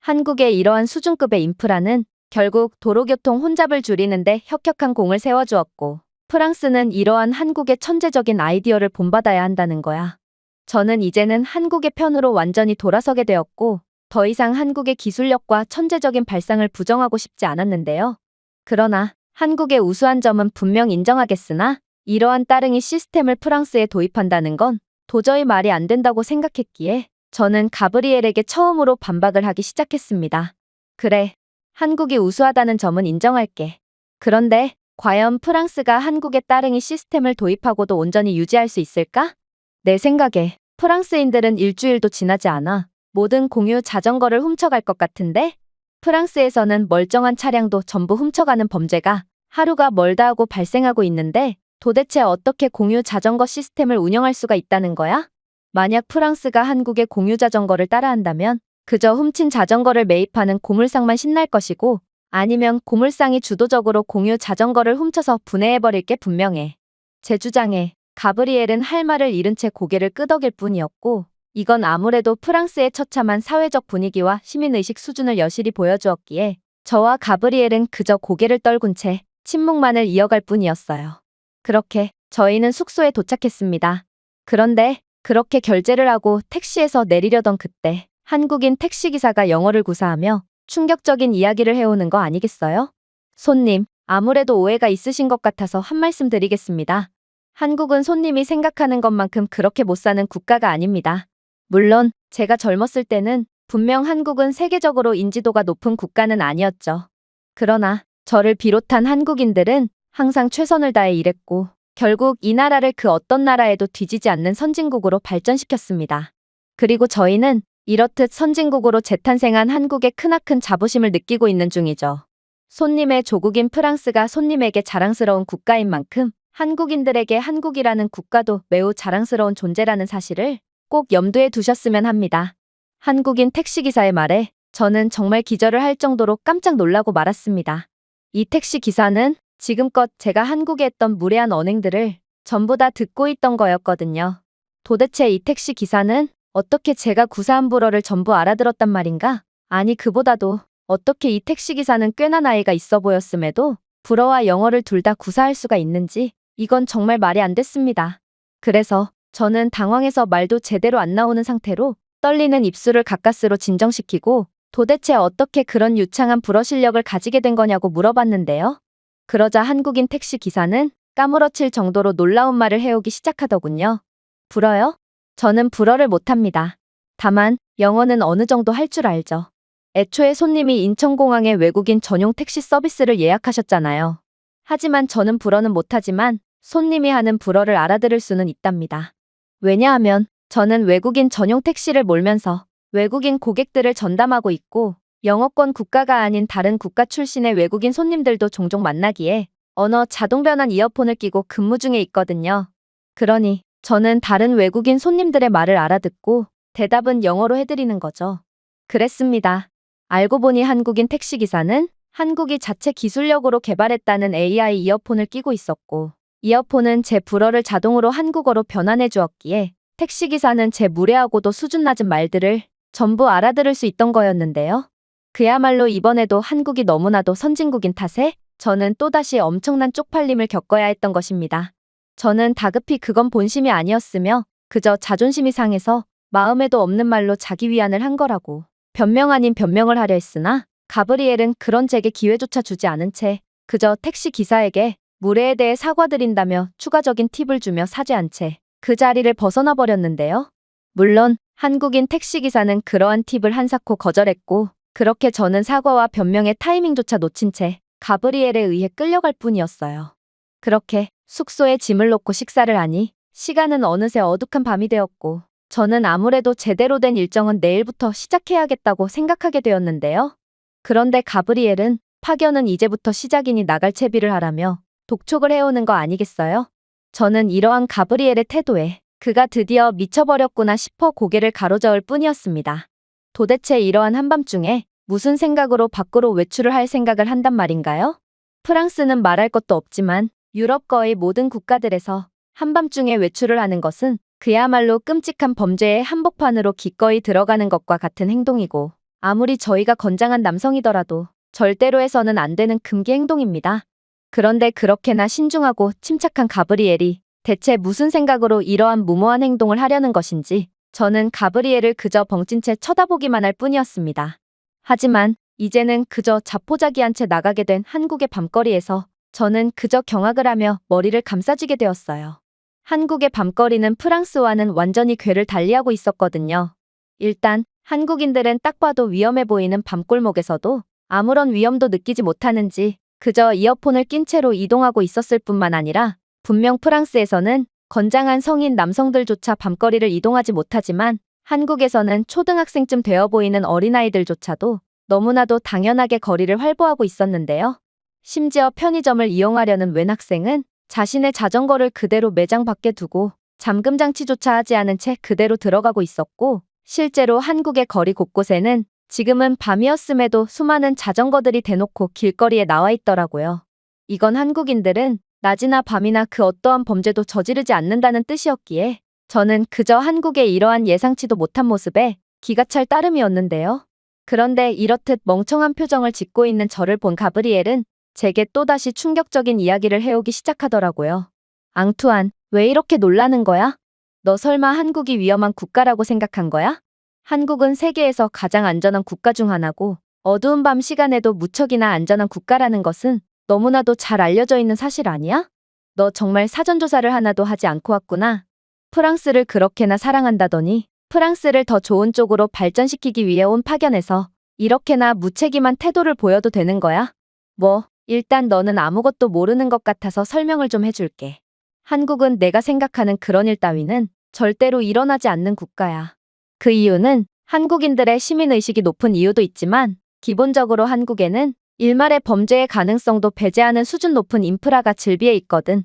한국의 이러한 수준급의 인프라는 결국 도로교통 혼잡을 줄이는데 혁혁한 공을 세워주었고, 프랑스는 이러한 한국의 천재적인 아이디어를 본받아야 한다는 거야. 저는 이제는 한국의 편으로 완전히 돌아서게 되었고, 더 이상 한국의 기술력과 천재적인 발상을 부정하고 싶지 않았는데요. 그러나 한국의 우수한 점은 분명 인정하겠으나 이러한 따릉이 시스템을 프랑스에 도입한다는 건 도저히 말이 안 된다고 생각했기에 저는 가브리엘에게 처음으로 반박을 하기 시작했습니다. 그래, 한국이 우수하다는 점은 인정할게. 그런데 과연 프랑스가 한국의 따릉이 시스템을 도입하고도 온전히 유지할 수 있을까? 내 생각에 프랑스인들은 일주일도 지나지 않아 모든 공유 자전거를 훔쳐갈 것 같은데? 프랑스에서는 멀쩡한 차량도 전부 훔쳐가는 범죄가 하루가 멀다 하고 발생하고 있는데 도대체 어떻게 공유 자전거 시스템을 운영할 수가 있다는 거야? 만약 프랑스가 한국의 공유 자전거를 따라한다면 그저 훔친 자전거를 매입하는 고물상만 신날 것이고 아니면 고물상이 주도적으로 공유 자전거를 훔쳐서 분해해버릴 게 분명해. 제 주장에 가브리엘은 할 말을 잃은 채 고개를 끄덕일 뿐이었고 이건 아무래도 프랑스의 처참한 사회적 분위기와 시민의식 수준을 여실히 보여주었기에 저와 가브리엘은 그저 고개를 떨군 채 침묵만을 이어갈 뿐이었어요. 그렇게 저희는 숙소에 도착했습니다. 그런데 그렇게 결제를 하고 택시에서 내리려던 그때 한국인 택시기사가 영어를 구사하며 충격적인 이야기를 해오는 거 아니겠어요? 손님, 아무래도 오해가 있으신 것 같아서 한 말씀 드리겠습니다. 한국은 손님이 생각하는 것만큼 그렇게 못 사는 국가가 아닙니다. 물론 제가 젊었을 때는 분명 한국은 세계적으로 인지도가 높은 국가는 아니었죠. 그러나 저를 비롯한 한국인들은 항상 최선을 다해 일했고 결국 이 나라를 그 어떤 나라에도 뒤지지 않는 선진국으로 발전시켰습니다. 그리고 저희는 이렇듯 선진국으로 재탄생한 한국의 크나큰 자부심을 느끼고 있는 중이죠. 손님의 조국인 프랑스가 손님에게 자랑스러운 국가인 만큼 한국인들에게 한국이라는 국가도 매우 자랑스러운 존재라는 사실을 꼭 염두에 두셨으면 합니다. 한국인 택시기사의 말에 저는 정말 기절을 할 정도로 깜짝 놀라고 말았습니다. 이 택시기사는 지금껏 제가 한국에 했던 무례한 언행들을 전부 다 듣고 있던 거였거든요. 도대체 이 택시기사는 어떻게 제가 구사한 불어를 전부 알아들었단 말인가? 아니 그보다도 어떻게 이 택시기사는 꽤나 나이가 있어 보였음에도 불어와 영어를 둘 다 구사할 수가 있는지 이건 정말 말이 안 됐습니다. 그래서 저는 당황해서 말도 제대로 안 나오는 상태로 떨리는 입술을 가까스로 진정시키고 도대체 어떻게 그런 유창한 불어 실력을 가지게 된 거냐고 물어봤는데요. 그러자 한국인 택시기사는 까무러칠 정도로 놀라운 말을 해오기 시작하더군요. 불어요? 저는 불어를 못합니다. 다만 영어는 어느 정도 할 줄 알죠. 애초에 손님이 인천공항에 외국인 전용 택시 서비스를 예약하셨잖아요. 하지만 저는 불어는 못하지만 손님이 하는 불어를 알아들을 수는 있답니다. 왜냐하면 저는 외국인 전용 택시를 몰면서 외국인 고객들을 전담하고 있고 영어권 국가가 아닌 다른 국가 출신의 외국인 손님들도 종종 만나기에 언어 자동 변환 이어폰을 끼고 근무 중에 있거든요. 그러니 저는 다른 외국인 손님들의 말을 알아듣고 대답은 영어로 해드리는 거죠. 그랬습니다. 알고 보니 한국인 택시기사는 한국이 자체 기술력으로 개발했다는 AI 이어폰을 끼고 있었고 이어폰은 제 불어를 자동으로 한국어로 변환해 주었기에 택시기사는 제 무례하고도 수준 낮은 말들을 전부 알아들을 수 있던 거였는데요. 그야말로 이번에도 한국이 너무나도 선진국인 탓에 저는 또다시 엄청난 쪽팔림을 겪어야 했던 것입니다. 저는 다급히 그건 본심이 아니었으며 그저 자존심이 상해서 마음에도 없는 말로 자기 위안을 한 거라고 변명 아닌 변명을 하려 했으나 가브리엘은 그런 제게 기회조차 주지 않은 채 그저 택시 기사에게 무례에 대해 사과드린다며 추가적인 팁을 주며 사죄한 채 그 자리를 벗어나 버렸는데요. 물론 한국인 택시기사는 그러한 팁을 한사코 거절했고 그렇게 저는 사과와 변명의 타이밍조차 놓친 채 가브리엘에 의해 끌려갈 뿐이었어요. 그렇게 숙소에 짐을 놓고 식사를 하니 시간은 어느새 어둑한 밤이 되었고 저는 아무래도 제대로 된 일정은 내일부터 시작해야겠다고 생각하게 되었는데요. 그런데 가브리엘은 파견은 이제부터 시작이니 나갈 채비를 하라며 독촉을 해오는 거 아니겠어요? 저는 이러한 가브리엘의 태도에 그가 드디어 미쳐버렸구나 싶어 고개를 가로저을 뿐이었습니다. 도대체 이러한 한밤중에 무슨 생각으로 밖으로 외출을 할 생각을 한단 말인가요? 프랑스는 말할 것도 없지만 유럽 거의 모든 국가들에서 한밤중에 외출을 하는 것은 그야말로 끔찍한 범죄의 한복판으로 기꺼이 들어가는 것과 같은 행동이고 아무리 저희가 건장한 남성이더라도 절대로 해서는 안 되는 금기 행동입니다. 그런데 그렇게나 신중하고 침착한 가브리엘이 대체 무슨 생각으로 이러한 무모한 행동을 하려는 것인지 저는 가브리엘을 그저 벙찐 채 쳐다보기만 할 뿐이었습니다. 하지만 이제는 그저 자포자기한 채 나가게 된 한국의 밤거리에서 저는 그저 경악을 하며 머리를 감싸쥐게 되었어요. 한국의 밤거리는 프랑스와는 완전히 궤를 달리하고 있었거든요. 일단 한국인들은 딱 봐도 위험해 보이는 밤골목에서도 아무런 위험도 느끼지 못하는지 그저 이어폰을 낀 채로 이동하고 있었을 뿐만 아니라 분명 프랑스에서는 건장한 성인 남성들조차 밤거리를 이동하지 못하지만 한국에서는 초등학생쯤 되어 보이는 어린아이들조차도 너무나도 당연하게 거리를 활보하고 있었는데요. 심지어 편의점을 이용하려는 웬 학생은 자신의 자전거를 그대로 매장 밖에 두고 잠금 장치조차 하지 않은 채 그대로 들어가고 있었고, 실제로 한국의 거리 곳곳에는 지금은 밤이었음에도 수많은 자전거들이 대놓고 길거리에 나와 있더라고요. 이건 한국인들은 낮이나 밤이나 그 어떠한 범죄도 저지르지 않는다는 뜻이었기에 저는 그저 한국의 이러한 예상치도 못한 모습에 기가 찰 따름이었는데요. 그런데 이렇듯 멍청한 표정을 짓고 있는 저를 본 가브리엘은 제게 또다시 충격적인 이야기를 해오기 시작하더라고요. 앙투안, 왜 이렇게 놀라는 거야? 너 설마 한국이 위험한 국가라고 생각한 거야? 한국은 세계에서 가장 안전한 국가 중 하나고 어두운 밤 시간에도 무척이나 안전한 국가라는 것은 너무나도 잘 알려져 있는 사실 아니야? 너 정말 사전조사를 하나도 하지 않고 왔구나. 프랑스를 그렇게나 사랑한다더니 프랑스를 더 좋은 쪽으로 발전시키기 위해 온 파견에서 이렇게나 무책임한 태도를 보여도 되는 거야? 뭐, 일단 너는 아무것도 모르는 것 같아서 설명을 좀 해줄게. 한국은 내가 생각하는 그런 일 따위는 절대로 일어나지 않는 국가야. 그 이유는 한국인들의 시민의식이 높은 이유도 있지만 기본적으로 한국에는 일말의 범죄의 가능성도 배제하는 수준 높은 인프라가 즐비해 있거든.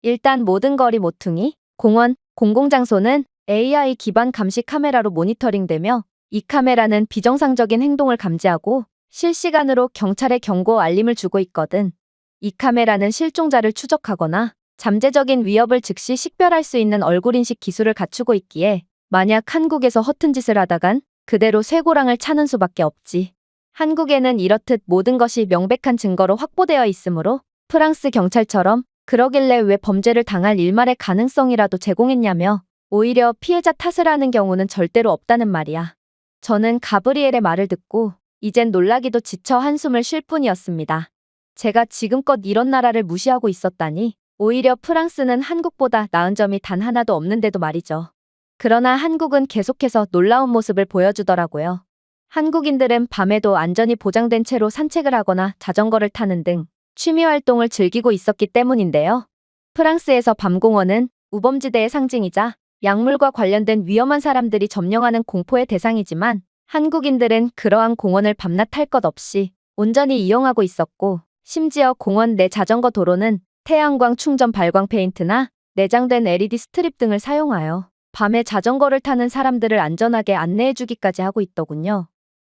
일단 모든 거리 모퉁이, 공원, 공공장소는 AI 기반 감시 카메라로 모니터링되며 이 카메라는 비정상적인 행동을 감지하고 실시간으로 경찰에 경고 알림을 주고 있거든. 이 카메라는 실종자를 추적하거나 잠재적인 위협을 즉시 식별할 수 있는 얼굴인식 기술을 갖추고 있기에 만약 한국에서 허튼 짓을 하다간 그대로 쇠고랑을 차는 수밖에 없지. 한국에는 이렇듯 모든 것이 명백한 증거로 확보되어 있으므로 프랑스 경찰처럼 그러길래 왜 범죄를 당할 일말의 가능성이라도 제공했냐며 오히려 피해자 탓을 하는 경우는 절대로 없다는 말이야. 저는 가브리엘의 말을 듣고 이젠 놀라기도 지쳐 한숨을 쉴 뿐이었습니다. 제가 지금껏 이런 나라를 무시하고 있었다니 오히려 프랑스는 한국보다 나은 점이 단 하나도 없는데도 말이죠. 그러나 한국은 계속해서 놀라운 모습을 보여주더라고요. 한국인들은 밤에도 안전이 보장된 채로 산책을 하거나 자전거를 타는 등 취미 활동을 즐기고 있었기 때문인데요. 프랑스에서 밤공원은 우범지대의 상징이자 약물과 관련된 위험한 사람들이 점령하는 공포의 대상이지만 한국인들은 그러한 공원을 밤낮 할 것 없이 온전히 이용하고 있었고, 심지어 공원 내 자전거 도로는 태양광 충전 발광 페인트나 내장된 LED 스트립 등을 사용하여 밤에 자전거를 타는 사람들을 안전하게 안내해주기까지 하고 있더군요.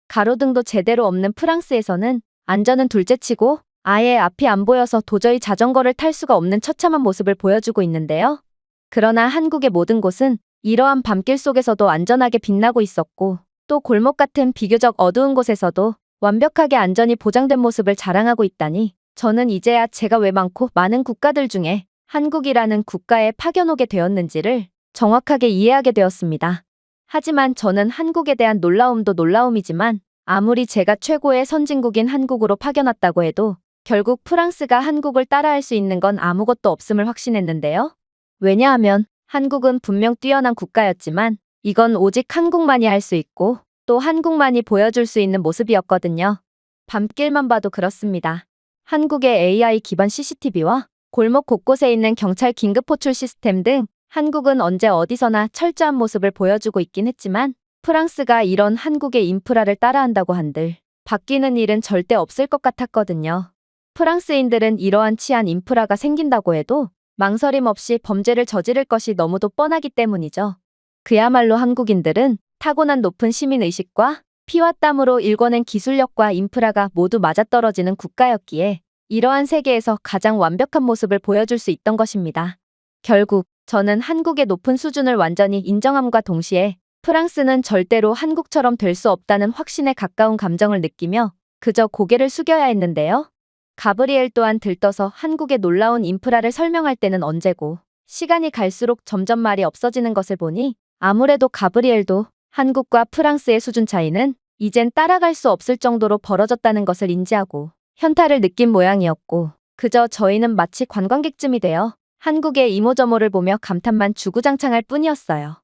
가로등도 제대로 없는 프랑스에서는 안전은 둘째치고 아예 앞이 안 보여서 도저히 자전거를 탈 수가 없는 처참한 모습을 보여주고 있는데요. 그러나 한국의 모든 곳은 이러한 밤길 속에서도 안전하게 빛나고 있었고, 또 골목 같은 비교적 어두운 곳에서도 완벽하게 안전이 보장된 모습을 자랑하고 있다니 저는 이제야 제가 왜 많은 국가들 중에 한국이라는 국가에 파견 오게 되었는지를 정확하게 이해하게 되었습니다. 하지만 저는 한국에 대한 놀라움도 놀라움이지만 아무리 제가 최고의 선진국인 한국으로 파견 왔다고 해도 결국 프랑스가 한국을 따라할 수 있는 건 아무것도 없음을 확신했는데요. 왜냐하면 한국은 분명 뛰어난 국가였지만 이건 오직 한국만이 할 수 있고 또 한국만이 보여줄 수 있는 모습이었거든요. 밤길만 봐도 그렇습니다. 한국의 AI 기반 CCTV와 골목 곳곳에 있는 경찰 긴급 호출 시스템 등 한국은 언제 어디서나 철저한 모습을 보여주고 있긴 했지만 프랑스가 이런 한국의 인프라를 따라한다고 한들 바뀌는 일은 절대 없을 것 같았거든요. 프랑스인들은 이러한 치안 인프라가 생긴다고 해도 망설임 없이 범죄를 저지를 것이 너무도 뻔하기 때문이죠. 그야말로 한국인들은 타고난 높은 시민의식과 피와 땀으로 일궈낸 기술력과 인프라가 모두 맞아떨어지는 국가였기에 이러한 세계에서 가장 완벽한 모습을 보여줄 수 있던 것입니다. 결국 저는 한국의 높은 수준을 완전히 인정함과 동시에 프랑스는 절대로 한국처럼 될 수 없다는 확신에 가까운 감정을 느끼며 그저 고개를 숙여야 했는데요. 가브리엘 또한 들떠서 한국의 놀라운 인프라를 설명할 때는 언제고, 시간이 갈수록 점점 말이 없어지는 것을 보니 아무래도 가브리엘도 한국과 프랑스의 수준 차이는 이젠 따라갈 수 없을 정도로 벌어졌다는 것을 인지하고 현타를 느낀 모양이었고, 그저 저희는 마치 관광객쯤이 되어 한국의 이모저모를 보며 감탄만 주구장창할 뿐이었어요.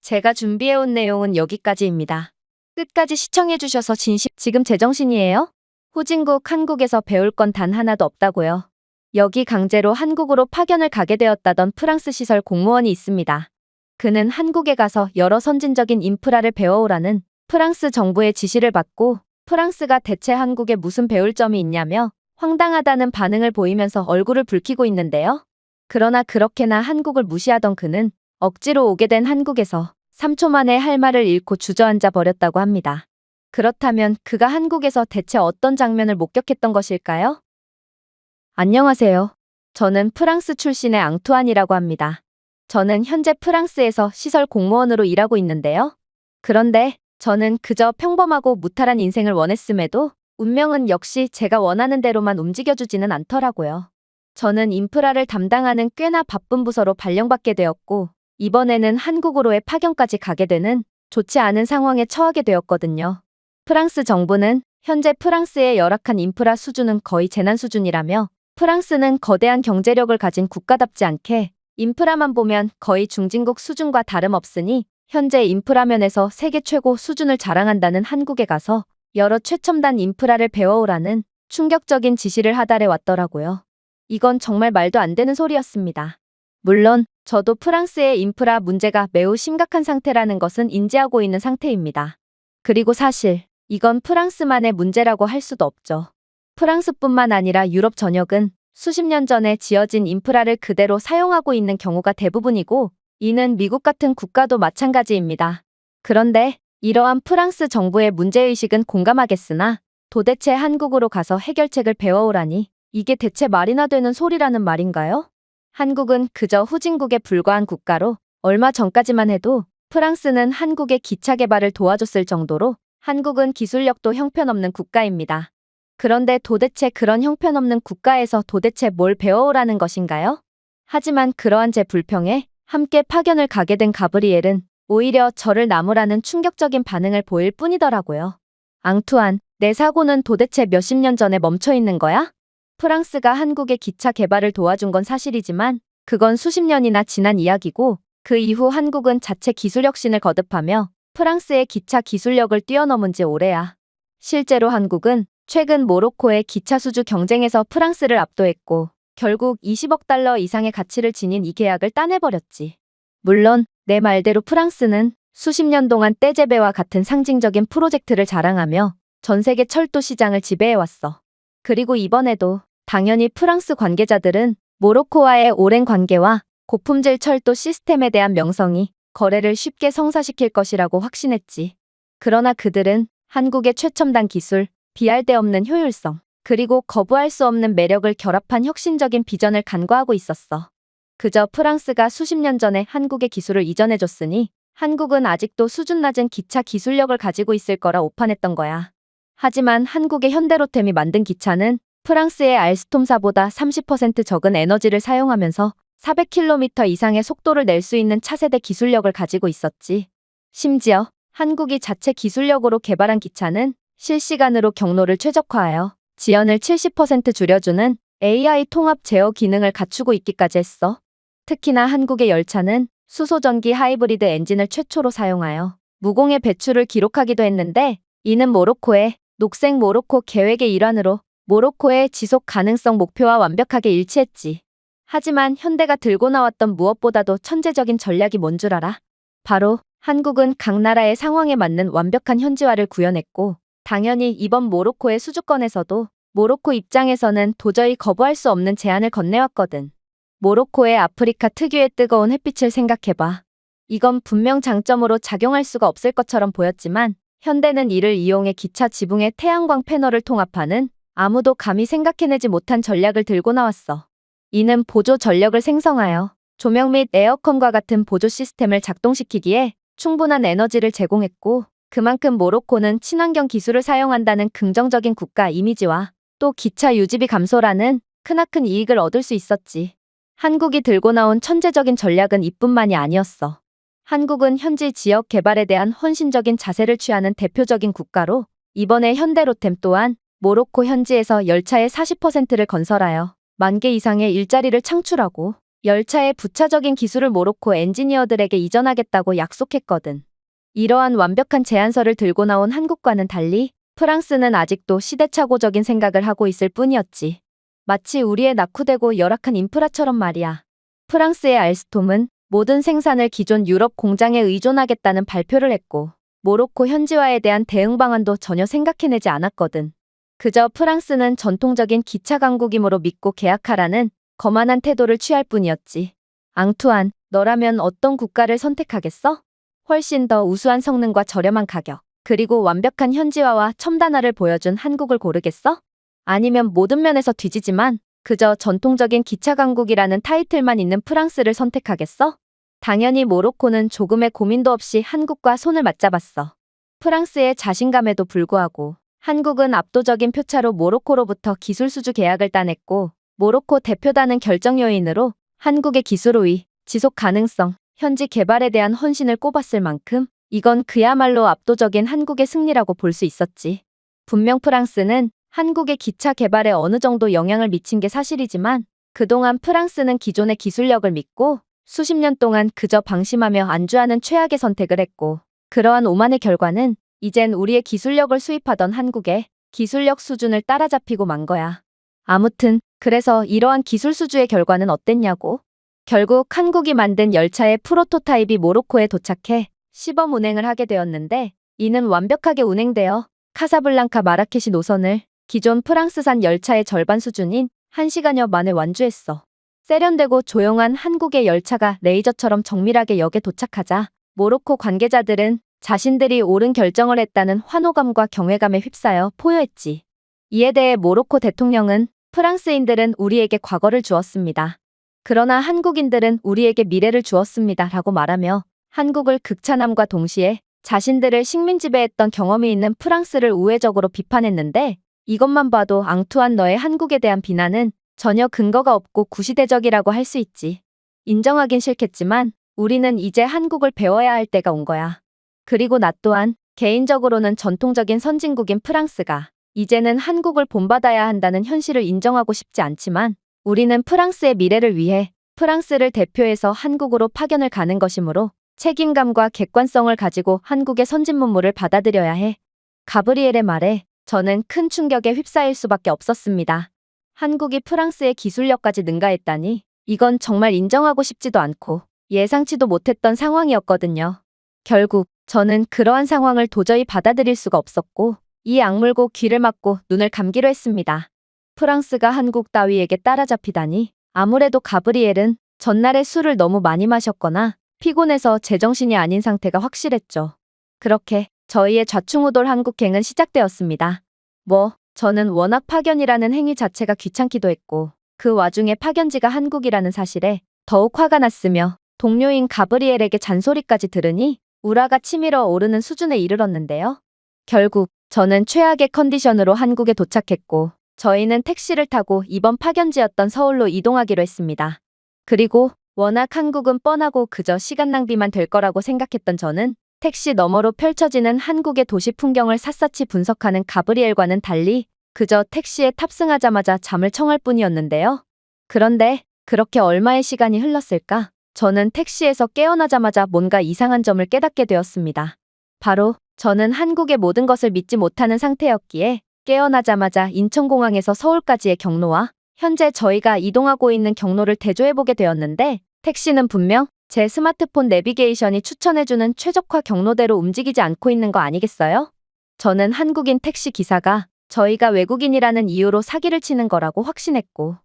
제가 준비해온 내용은 여기까지입니다. 끝까지 시청해주셔서 지금 제정신이에요? 후진국 한국에서 배울 건 단 하나도 없다고요. 여기 강제로 한국으로 파견을 가게 되었다던 프랑스 시설 공무원이 있습니다. 그는 한국에 가서 여러 선진적인 인프라를 배워오라는 프랑스 정부의 지시를 받고 프랑스가 대체 한국에 무슨 배울 점이 있냐며 황당하다는 반응을 보이면서 얼굴을 붉히고 있는데요. 그러나 그렇게나 한국을 무시하던 그는 억지로 오게 된 한국에서 3초 만에 할 말을 잃고 주저앉아 버렸다고 합니다. 그렇다면 그가 한국에서 대체 어떤 장면을 목격했던 것일까요? 안녕하세요. 저는 프랑스 출신의 앙투안이라고 합니다. 저는 현재 프랑스에서 시설 공무원으로 일하고 있는데요. 그런데 저는 그저 평범하고 무탈한 인생을 원했음에도 운명은 역시 제가 원하는 대로만 움직여주지는 않더라고요. 저는 인프라를 담당하는 꽤나 바쁜 부서로 발령받게 되었고, 이번에는 한국으로의 파견까지 가게 되는 좋지 않은 상황에 처하게 되었거든요. 프랑스 정부는 현재 프랑스의 열악한 인프라 수준은 거의 재난 수준이라며 프랑스는 거대한 경제력을 가진 국가답지 않게 인프라만 보면 거의 중진국 수준과 다름없으니 현재 인프라 면에서 세계 최고 수준을 자랑한다는 한국에 가서 여러 최첨단 인프라를 배워오라는 충격적인 지시를 하달해 왔더라고요. 이건 정말 말도 안 되는 소리였습니다. 물론 저도 프랑스의 인프라 문제가 매우 심각한 상태라는 것은 인지하고 있는 상태입니다. 그리고 사실 이건 프랑스만의 문제라고 할 수도 없죠. 프랑스뿐만 아니라 유럽 전역은 수십 년 전에 지어진 인프라를 그대로 사용하고 있는 경우가 대부분이고, 이는 미국 같은 국가도 마찬가지입니다. 그런데 이러한 프랑스 정부의 문제의식은 공감하겠으나 도대체 한국으로 가서 해결책을 배워오라니 이게 대체 말이나 되는 소리라는 말인가요? 한국은 그저 후진국에 불과한 국가로 얼마 전까지만 해도 프랑스는 한국의 기차 개발을 도와줬을 정도로 한국은 기술력도 형편없는 국가입니다. 그런데 도대체 그런 형편없는 국가에서 도대체 뭘 배워오라는 것인가요? 하지만 그러한 제 불평에 함께 파견을 가게 된 가브리엘은 오히려 저를 나무라는 충격적인 반응을 보일 뿐이더라고요. 앙투안, 내 사고는 도대체 몇십 년 전에 멈춰 있는 거야? 프랑스가 한국의 기차 개발을 도와준 건 사실이지만 그건 수십 년이나 지난 이야기고, 그 이후 한국은 자체 기술 혁신을 거듭하며 프랑스의 기차 기술력을 뛰어넘은 지 오래야. 실제로 한국은 최근 모로코의 기차 수주 경쟁에서 프랑스를 압도했고 결국 20억 달러 이상의 가치를 지닌 이 계약을 따내버렸지. 물론 내 말대로 프랑스는 수십 년 동안 떼제베와 같은 상징적인 프로젝트를 자랑하며 전 세계 철도 시장을 지배해왔어. 그리고 이번에도 당연히 프랑스 관계자들은 모로코와의 오랜 관계와 고품질 철도 시스템에 대한 명성이 거래를 쉽게 성사시킬 것이라고 확신했지. 그러나 그들은 한국의 최첨단 기술, 비할 데 없는 효율성, 그리고 거부할 수 없는 매력을 결합한 혁신적인 비전을 간과하고 있었어. 그저 프랑스가 수십 년 전에 한국의 기술을 이전해줬으니 한국은 아직도 수준 낮은 기차 기술력을 가지고 있을 거라 오판했던 거야. 하지만 한국의 현대로템이 만든 기차는 프랑스의 알스톰사보다 30% 적은 에너지를 사용하면서 400km 이상의 속도를 낼 수 있는 차세대 기술력을 가지고 있었지. 심지어 한국이 자체 기술력으로 개발한 기차는 실시간으로 경로를 최적화하여 지연을 70% 줄여주는 AI 통합 제어 기능을 갖추고 있기까지 했어. 특히나 한국의 열차는 수소전기 하이브리드 엔진을 최초로 사용하여 무공해 배출을 기록하기도 했는데, 이는 모로코의 녹색 모로코 계획의 일환으로 모로코의 지속 가능성 목표와 완벽하게 일치했지. 하지만 현대가 들고 나왔던 무엇보다도 천재적인 전략이 뭔 줄 알아? 바로 한국은 각 나라의 상황에 맞는 완벽한 현지화를 구현했고, 당연히 이번 모로코의 수주권에서도 모로코 입장에서는 도저히 거부할 수 없는 제안을 건네왔거든. 모로코의 아프리카 특유의 뜨거운 햇빛을 생각해봐. 이건 분명 장점으로 작용할 수가 없을 것처럼 보였지만 현대는 이를 이용해 기차 지붕에 태양광 패널을 통합하는 아무도 감히 생각해내지 못한 전략을 들고 나왔어. 이는 보조 전력을 생성하여 조명 및 에어컨과 같은 보조 시스템을 작동시키기에 충분한 에너지를 제공했고, 그만큼 모로코는 친환경 기술을 사용한다는 긍정적인 국가 이미지와 또 기차 유지비 감소라는 크나큰 이익을 얻을 수 있었지. 한국이 들고 나온 천재적인 전략은 이뿐만이 아니었어. 한국은 현지 지역 개발에 대한 헌신적인 자세를 취하는 대표적인 국가로 이번에 현대로템 또한 모로코 현지에서 열차의 40%를 건설하여 10,000개 이상의 일자리를 창출하고 열차의 부차적인 기술을 모로코 엔지니어들에게 이전하겠다고 약속했거든. 이러한 완벽한 제안서를 들고 나온 한국과는 달리 프랑스는 아직도 시대착오적인 생각을 하고 있을 뿐이었지. 마치 우리의 낙후되고 열악한 인프라처럼 말이야. 프랑스의 알스톰은 모든 생산을 기존 유럽 공장에 의존하겠다는 발표를 했고, 모로코 현지화에 대한 대응 방안도 전혀 생각해내지 않았거든. 그저 프랑스는 전통적인 기차 강국이므로 믿고 계약하라는 거만한 태도를 취할 뿐이었지. 앙투안, 너라면 어떤 국가를 선택하겠어? 훨씬 더 우수한 성능과 저렴한 가격, 그리고 완벽한 현지화와 첨단화를 보여준 한국을 고르겠어? 아니면 모든 면에서 뒤지지만 그저 전통적인 기차 강국이라는 타이틀만 있는 프랑스를 선택하겠어? 당연히 모로코는 조금의 고민도 없이 한국과 손을 맞잡았어. 프랑스의 자신감에도 불구하고 한국은 압도적인 표차로 모로코로부터 기술 수주 계약을 따냈고, 모로코 대표단은 결정 요인으로 한국의 기술 우위, 지속 가능성, 현지 개발에 대한 헌신을 꼽았을 만큼 이건 그야말로 압도적인 한국의 승리라고 볼 수 있었지. 분명 프랑스는 한국의 기차 개발에 어느 정도 영향을 미친 게 사실이지만 그동안 프랑스는 기존의 기술력을 믿고 수십 년 동안 그저 방심하며 안주하는 최악의 선택을 했고, 그러한 오만의 결과는 이젠 우리의 기술력을 수입하던 한국의 기술력 수준을 따라잡히고 만 거야. 아무튼 그래서 이러한 기술 수주의 결과는 어땠냐고? 결국 한국이 만든 열차의 프로토타입이 모로코에 도착해 시범 운행을 하게 되었는데, 이는 완벽하게 운행되어 카사블랑카 마라케시 노선을 기존 프랑스산 열차의 절반 수준인 1시간여 만에 완주했어. 세련되고 조용한 한국의 열차가 레이저처럼 정밀하게 역에 도착하자 모로코 관계자들은 자신들이 옳은 결정을 했다는 환호감과 경외감에 휩싸여 포효했지. 이에 대해 모로코 대통령은 프랑스인들은 우리에게 과거를 주었습니다. 그러나 한국인들은 우리에게 미래를 주었습니다. 라고 말하며 한국을 극찬함과 동시에 자신들을 식민 지배했던 경험이 있는 프랑스를 우회적으로 비판했는데, 이것만 봐도 앙투안 너의 한국에 대한 비난은 전혀 근거가 없고 구시대적이라고 할 수 있지. 인정하긴 싫겠지만 우리는 이제 한국을 배워야 할 때가 온 거야. 그리고 나 또한 개인적으로는 전통적인 선진국인 프랑스가 이제는 한국을 본받아야 한다는 현실을 인정하고 싶지 않지만, 우리는 프랑스의 미래를 위해 프랑스를 대표해서 한국으로 파견을 가는 것이므로 책임감과 객관성을 가지고 한국의 선진 문물을 받아들여야 해. 가브리엘의 말에 저는 큰 충격에 휩싸일 수밖에 없었습니다. 한국이 프랑스의 기술력까지 능가했다니 이건 정말 인정하고 싶지도 않고 예상치도 못했던 상황이었거든요. 결국 저는 그러한 상황을 도저히 받아들일 수가 없었고 이 악물고 귀를 막고 눈을 감기로 했습니다. 프랑스가 한국 따위에게 따라잡히다니. 아무래도 가브리엘은 전날에 술을 너무 많이 마셨거나 피곤해서 제정신이 아닌 상태가 확실했죠. 그렇게 저희의 좌충우돌 한국행은 시작되었습니다. 저는 워낙 파견이라는 행위 자체가 귀찮기도 했고 그 와중에 파견지가 한국이라는 사실에 더욱 화가 났으며 동료인 가브리엘에게 잔소리까지 들으니 우라가 치밀어 오르는 수준에 이르렀는데요. 결국 저는 최악의 컨디션으로 한국에 도착했고 저희는 택시를 타고 이번 파견지였던 서울로 이동하기로 했습니다. 그리고 워낙 한국은 뻔하고 그저 시간 낭비만 될 거라고 생각했던 저는 택시 너머로 펼쳐지는 한국의 도시 풍경을 샅샅이 분석하는 가브리엘과는 달리 그저 택시에 탑승하자마자 잠을 청할 뿐이었는데요. 그런데 그렇게 얼마의 시간이 흘렀을까? 저는 택시에서 깨어나자마자 뭔가 이상한 점을 깨닫게 되었습니다. 바로 저는 한국의 모든 것을 믿지 못하는 상태였기에 깨어나자마자 인천공항에서 서울까지의 경로와 현재 저희가 이동하고 있는 경로를 대조해보게 되었는데, 택시는 분명 제 스마트폰 내비게이션이 추천해주는 최적화 경로대로 움직이지 않고 있는 거 아니겠어요? 저는 한국인 택시 기사가 저희가 외국인이라는 이유로 사기를 치는 거라고 확신했고,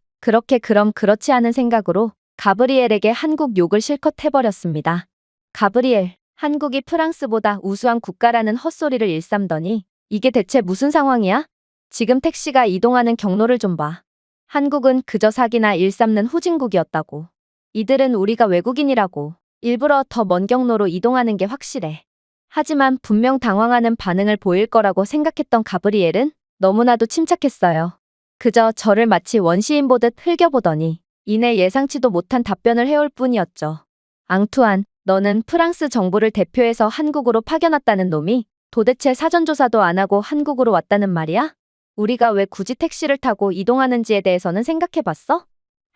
그럼 그렇지 않은 생각으로 가브리엘에게 한국 욕을 실컷 해버렸습니다. 가브리엘, 한국이 프랑스보다 우수한 국가라는 헛소리를 일삼더니 이게 대체 무슨 상황이야? 지금 택시가 이동하는 경로를 좀 봐. 한국은 그저 사기나 일삼는 후진국이었다고. 이들은 우리가 외국인이라고 일부러 더 먼 경로로 이동하는 게 확실해. 하지만 분명 당황하는 반응을 보일 거라고 생각했던 가브리엘은 너무나도 침착했어요. 그저 저를 마치 원시인 보듯 흘겨보더니 이내 예상치도 못한 답변을 해올 뿐이었죠. 앙투안, 너는 프랑스 정부를 대표해서 한국으로 파견왔다는 놈이 도대체 사전조사도 안 하고 한국으로 왔다는 말이야? 우리가 왜 굳이 택시를 타고 이동하는지에 대해서는 생각해봤어?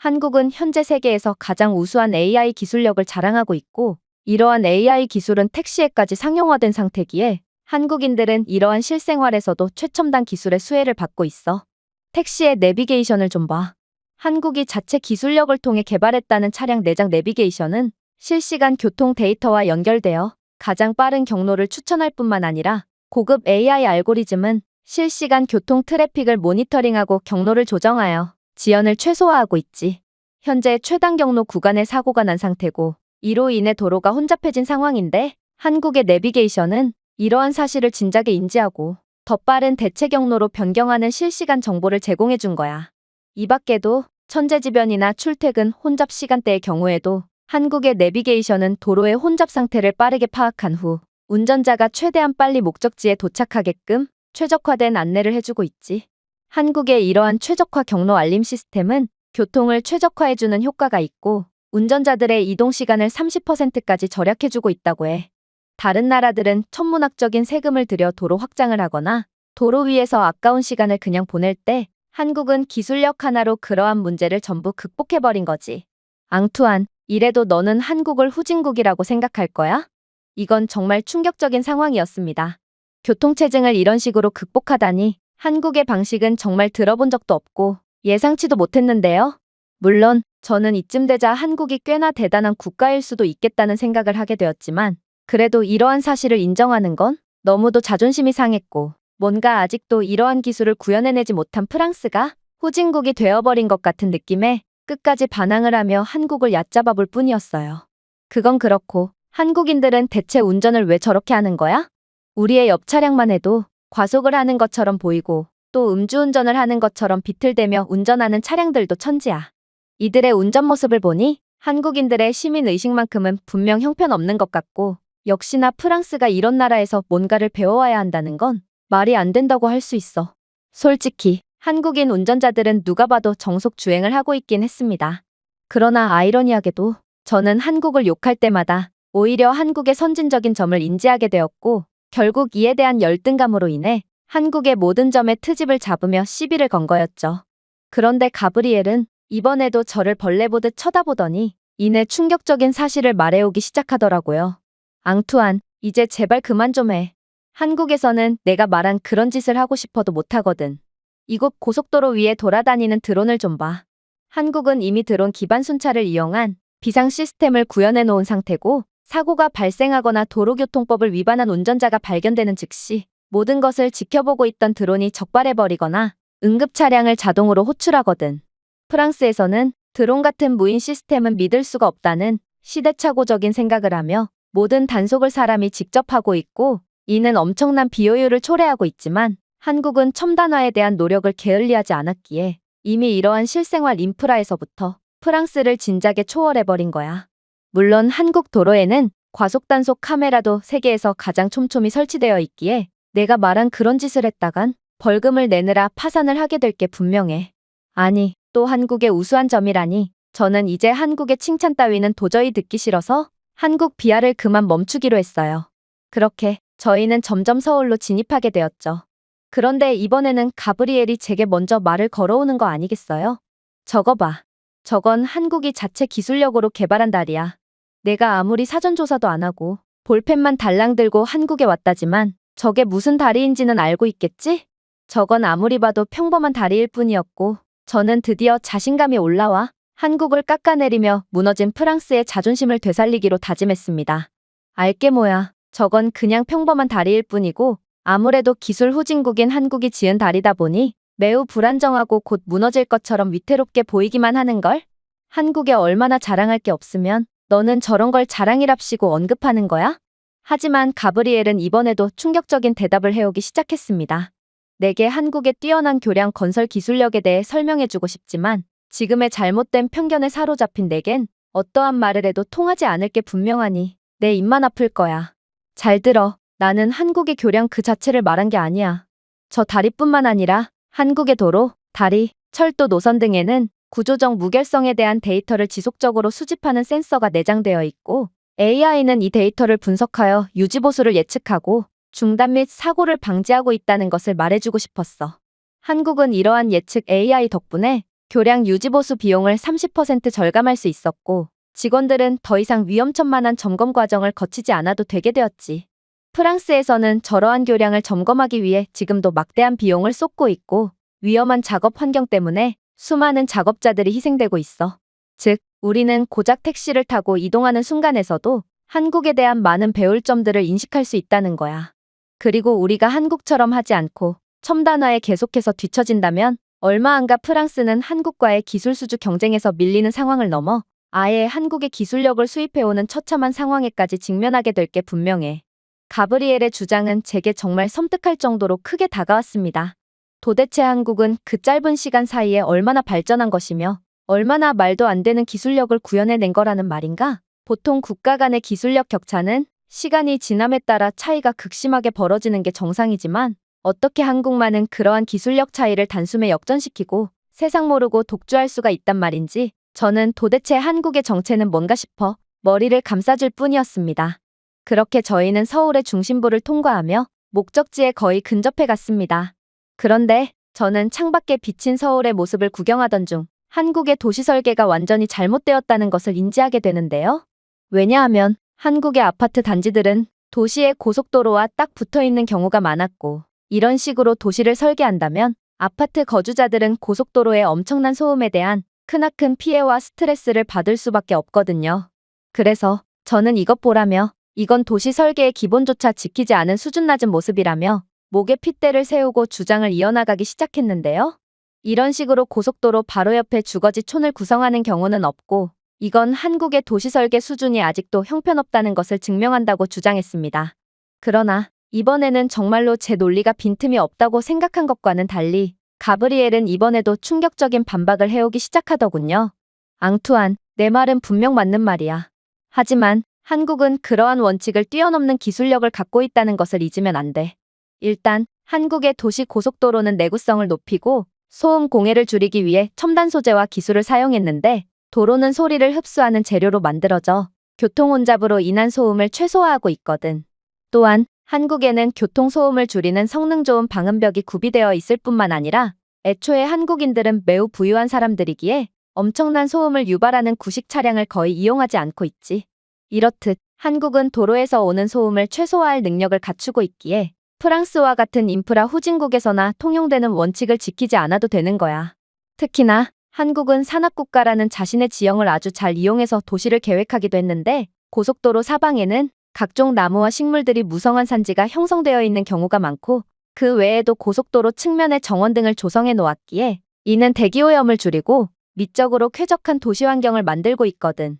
한국은 현재 세계에서 가장 우수한 AI 기술력을 자랑하고 있고 이러한 AI 기술은 택시에까지 상용화된 상태기에 한국인들은 이러한 실생활에서도 최첨단 기술의 수혜를 받고 있어. 택시의 내비게이션을 좀 봐. 한국이 자체 기술력을 통해 개발했다는 차량 내장 내비게이션은 실시간 교통 데이터와 연결되어 가장 빠른 경로를 추천할 뿐만 아니라 고급 AI 알고리즘은 실시간 교통 트래픽을 모니터링하고 경로를 조정하여 지연을 최소화하고 있지. 현재 최단 경로 구간에 사고가 난 상태고 이로 인해 도로가 혼잡해진 상황인데 한국의 내비게이션은 이러한 사실을 진작에 인지하고 더 빠른 대체 경로로 변경하는 실시간 정보를 제공해 준 거야. 이 밖에도 천재지변이나 출퇴근 혼잡 시간대의 경우에도 한국의 내비게이션은 도로의 혼잡 상태를 빠르게 파악한 후 운전자가 최대한 빨리 목적지에 도착하게끔 최적화된 안내를 해주고 있지. 한국의 이러한 최적화 경로 알림 시스템은 교통을 최적화해주는 효과가 있고 운전자들의 이동 시간을 30%까지 절약해주고 있다고 해. 다른 나라들은 천문학적인 세금을 들여 도로 확장을 하거나 도로 위에서 아까운 시간을 그냥 보낼 때 한국은 기술력 하나로 그러한 문제를 전부 극복해버린 거지. 앙투안, 이래도 너는 한국을 후진국이라고 생각할 거야? 이건 정말 충격적인 상황이었습니다. 교통체증을 이런 식으로 극복하다니 한국의 방식은 정말 들어본 적도 없고 예상치도 못했는데요. 물론 저는 이쯤 되자 한국이 꽤나 대단한 국가일 수도 있겠다는 생각을 하게 되었지만 그래도 이러한 사실을 인정하는 건 너무도 자존심이 상했고 뭔가 아직도 이러한 기술을 구현해내지 못한 프랑스가 후진국이 되어버린 것 같은 느낌에 끝까지 반항을 하며 한국을 얕잡아 볼 뿐이었어요. 그건 그렇고 한국인들은 대체 운전을 왜 저렇게 하는 거야? 우리의 옆 차량만 해도 과속을 하는 것처럼 보이고 또 음주운전을 하는 것처럼 비틀대며 운전하는 차량들도 천지야. 이들의 운전 모습을 보니 한국인들의 시민의식만큼은 분명 형편없는 것 같고 역시나 프랑스가 이런 나라에서 뭔가를 배워와야 한다는 건 말이 안 된다고 할 수 있어. 솔직히 한국인 운전자들은 누가 봐도 정속 주행을 하고 있긴 했습니다. 그러나 아이러니하게도 저는 한국을 욕할 때마다 오히려 한국의 선진적인 점을 인지하게 되었고 결국 이에 대한 열등감으로 인해 한국의 모든 점에 트집을 잡으며 시비를 건 거였죠. 그런데 가브리엘은 이번에도 저를 벌레 보듯 쳐다보더니 이내 충격적인 사실을 말해오기 시작하더라고요. 앙투안, 이제 제발 그만 좀 해. 한국에서는 내가 말한 그런 짓을 하고 싶어도 못하거든. 이곳 고속도로 위에 돌아다니는 드론을 좀 봐. 한국은 이미 드론 기반 순찰을 이용한 비상 시스템을 구현해 놓은 상태고 사고가 발생하거나 도로교통법을 위반한 운전자가 발견되는 즉시 모든 것을 지켜보고 있던 드론이 적발해버리거나 응급 차량을 자동으로 호출하거든. 프랑스에서는 드론 같은 무인 시스템은 믿을 수가 없다는 시대착오적인 생각을 하며 모든 단속을 사람이 직접 하고 있고 이는 엄청난 비효율을 초래하고 있지만 한국은 첨단화에 대한 노력을 게을리하지 않았기에 이미 이러한 실생활 인프라에서부터 프랑스를 진작에 초월해버린 거야. 물론 한국 도로에는 과속단속 카메라도 세계에서 가장 촘촘히 설치되어 있기에 내가 말한 그런 짓을 했다간 벌금을 내느라 파산을 하게 될 게 분명해. 아니, 또 한국의 우수한 점이라니 저는 이제 한국의 칭찬 따위는 도저히 듣기 싫어서 한국 비하를 그만 멈추기로 했어요. 그렇게 저희는 점점 서울로 진입하게 되었죠. 그런데 이번에는 가브리엘이 제게 먼저 말을 걸어오는 거 아니겠어요? 저거 봐. 저건 한국이 자체 기술력으로 개발한 다리야. 내가 아무리 사전조사도 안 하고 볼펜만 달랑 들고 한국에 왔다지만 저게 무슨 다리인지는 알고 있겠지? 저건 아무리 봐도 평범한 다리일 뿐이었고 저는 드디어 자신감이 올라와 한국을 깎아내리며 무너진 프랑스의 자존심을 되살리기로 다짐했습니다. 알게 뭐야. 저건 그냥 평범한 다리일 뿐이고 아무래도 기술 후진국인 한국이 지은 다리다 보니 매우 불안정하고 곧 무너질 것처럼 위태롭게 보이기만 하는걸? 한국에 얼마나 자랑할 게 없으면 너는 저런 걸 자랑이랍시고 언급하는 거야? 하지만 가브리엘은 이번에도 충격적인 대답을 해오기 시작했습니다. 내게 한국의 뛰어난 교량 건설 기술력에 대해 설명해주고 싶지만 지금의 잘못된 편견에 사로잡힌 내겐 어떠한 말을 해도 통하지 않을 게 분명하니 내 입만 아플 거야. 잘 들어. 나는 한국의 교량 그 자체를 말한 게 아니야. 저 다리뿐만 아니라 한국의 도로, 다리, 철도 노선 등에는 구조적 무결성에 대한 데이터를 지속적으로 수집하는 센서가 내장되어 있고 AI는 이 데이터를 분석하여 유지보수를 예측하고 중단 및 사고를 방지하고 있다는 것을 말해주고 싶었어. 한국은 이러한 예측 AI 덕분에 교량 유지보수 비용을 30% 절감할 수 있었고 직원들은 더 이상 위험천만한 점검 과정을 거치지 않아도 되게 되었지. 프랑스에서는 저러한 교량을 점검하기 위해 지금도 막대한 비용을 쏟고 있고 위험한 작업 환경 때문에 수많은 작업자들이 희생되고 있어. 즉, 우리는 고작 택시를 타고 이동하는 순간에서도 한국에 대한 많은 배울 점들을 인식할 수 있다는 거야. 그리고 우리가 한국처럼 하지 않고 첨단화에 계속해서 뒤처진다면 얼마 안가 프랑스는 한국과의 기술 수주 경쟁에서 밀리는 상황을 넘어 아예 한국의 기술력을 수입해오는 처참한 상황에까지 직면하게 될 게 분명해. 가브리엘의 주장은 제게 정말 섬뜩할 정도로 크게 다가왔습니다. 도대체 한국은 그 짧은 시간 사이에 얼마나 발전한 것이며 얼마나 말도 안 되는 기술력을 구현해낸 거라는 말인가? 보통 국가 간의 기술력 격차는 시간이 지남에 따라 차이가 극심하게 벌어지는 게 정상이지만 어떻게 한국만은 그러한 기술력 차이를 단숨에 역전시키고 세상 모르고 독주할 수가 있단 말인지 저는 도대체 한국의 정체는 뭔가 싶어 머리를 감싸줄 뿐이었습니다. 그렇게 저희는 서울의 중심부를 통과하며 목적지에 거의 근접해 갔습니다. 그런데 저는 창밖에 비친 서울의 모습을 구경하던 중 한국의 도시 설계가 완전히 잘못되었다는 것을 인지하게 되는데요. 왜냐하면 한국의 아파트 단지들은 도시의 고속도로와 딱 붙어 있는 경우가 많았고 이런 식으로 도시를 설계한다면 아파트 거주자들은 고속도로의 엄청난 소음에 대한 크나큰 피해와 스트레스를 받을 수밖에 없거든요. 그래서 저는 이것 보라며 이건 도시 설계의 기본조차 지키지 않은 수준 낮은 모습이라며 목에 핏대를 세우고 주장을 이어나가기 시작했는데요. 이런 식으로 고속도로 바로 옆에 주거지촌을 구성하는 경우는 없고 이건 한국의 도시 설계 수준이 아직도 형편없다는 것을 증명한다고 주장했습니다. 그러나 이번에는 정말로 제 논리가 빈틈이 없다고 생각한 것과는 달리 가브리엘은 이번에도 충격적인 반박을 해오기 시작하더군요. 앙투안, 내 말은 분명 맞는 말이야. 하지만 한국은 그러한 원칙을 뛰어넘는 기술력을 갖고 있다는 것을 잊으면 안 돼. 일단 한국의 도시 고속도로는 내구성을 높이고 소음 공해를 줄이기 위해 첨단 소재와 기술을 사용했는데 도로는 소리를 흡수하는 재료로 만들어져 교통 혼잡으로 인한 소음을 최소화하고 있거든. 또한 한국에는 교통소음을 줄이는 성능 좋은 방음벽이 구비되어 있을 뿐만 아니라 애초에 한국인들은 매우 부유한 사람들이기에 엄청난 소음을 유발하는 구식 차량을 거의 이용하지 않고 있지. 이렇듯 한국은 도로에서 오는 소음을 최소화할 능력을 갖추고 있기에 프랑스와 같은 인프라 후진국에서나 통용되는 원칙을 지키지 않아도 되는 거야. 특히나 한국은 산악국가라는 자신의 지형을 아주 잘 이용해서 도시를 계획하기도 했는데 고속도로 사방에는 각종 나무와 식물들이 무성한 산지가 형성되어 있는 경우가 많고 그 외에도 고속도로 측면에 정원등을 조성해 놓았기에 이는 대기오염을 줄이고 미적으로 쾌적한 도시 환경을 만들고 있거든.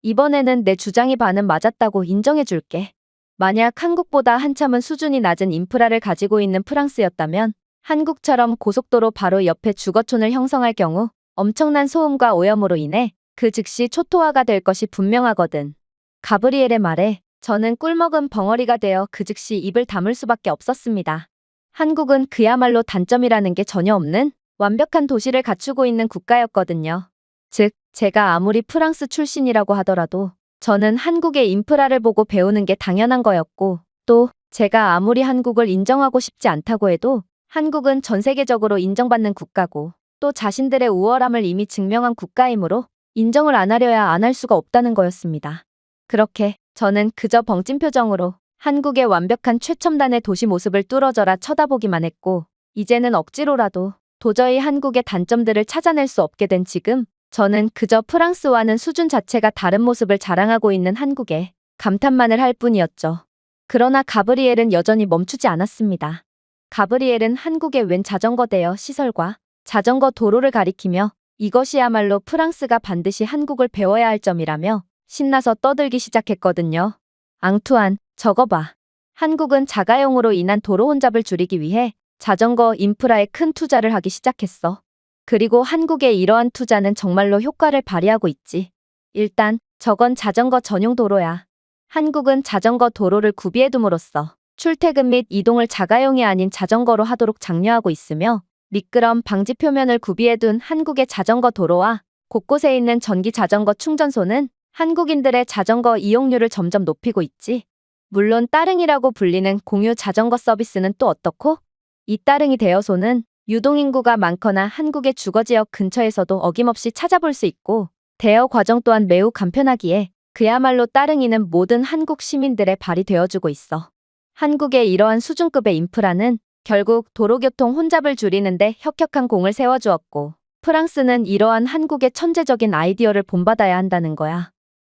이번에는 내 주장이 반은 맞았다고 인정해 줄게. 만약 한국보다 한참은 수준이 낮은 인프라를 가지고 있는 프랑스였다면 한국처럼 고속도로 바로 옆에 주거촌을 형성할 경우 엄청난 소음과 오염으로 인해 그 즉시 초토화가 될 것이 분명하거든. 가브리엘의 말에 저는 꿀먹은 벙어리가 되어 그 즉시 입을 다물 수밖에 없었습니다. 한국은 그야말로 단점이라는 게 전혀 없는 완벽한 도시를 갖추고 있는 국가였거든요. 즉, 제가 아무리 프랑스 출신이라고 하더라도 저는 한국의 인프라를 보고 배우는 게 당연한 거였고 또 제가 아무리 한국을 인정하고 싶지 않다고 해도 한국은 전 세계적으로 인정받는 국가고 또 자신들의 우월함을 이미 증명한 국가이므로 인정을 안 하려야 안 할 수가 없다는 거였습니다. 그렇게 저는 그저 벙찐 표정으로 한국의 완벽한 최첨단의 도시 모습을 뚫어져라 쳐다보기만 했고 이제는 억지로라도 도저히 한국의 단점들을 찾아낼 수 없게 된 지금 저는 그저 프랑스와는 수준 자체가 다른 모습을 자랑하고 있는 한국에 감탄만을 할 뿐이었죠. 그러나 가브리엘은 여전히 멈추지 않았습니다. 가브리엘은 한국의 웬 자전거 대여 시설과 자전거 도로를 가리키며 이것이야말로 프랑스가 반드시 한국을 배워야 할 점이라며 신나서 떠들기 시작했거든요. 앙투안, 저거 봐. 한국은 자가용으로 인한 도로 혼잡을 줄이기 위해 자전거 인프라에 큰 투자를 하기 시작했어. 그리고 한국의 이러한 투자는 정말로 효과를 발휘하고 있지. 일단 저건 자전거 전용 도로야. 한국은 자전거 도로를 구비해둠으로써 출퇴근 및 이동을 자가용이 아닌 자전거로 하도록 장려하고 있으며 미끄럼 방지 표면을 구비해둔 한국의 자전거 도로와 곳곳에 있는 전기 자전거 충전소는 한국인들의 자전거 이용률을 점점 높이고 있지. 물론 따릉이라고 불리는 공유 자전거 서비스는 또 어떻고? 이 따릉이 대여소는 유동인구가 많거나 한국의 주거지역 근처에서도 어김없이 찾아볼 수 있고 대여 과정 또한 매우 간편하기에 그야말로 따릉이는 모든 한국 시민들의 발이 되어주고 있어. 한국의 이러한 수준급의 인프라는 결국 도로교통 혼잡을 줄이는데 혁혁한 공을 세워주었고 프랑스는 이러한 한국의 천재적인 아이디어를 본받아야 한다는 거야.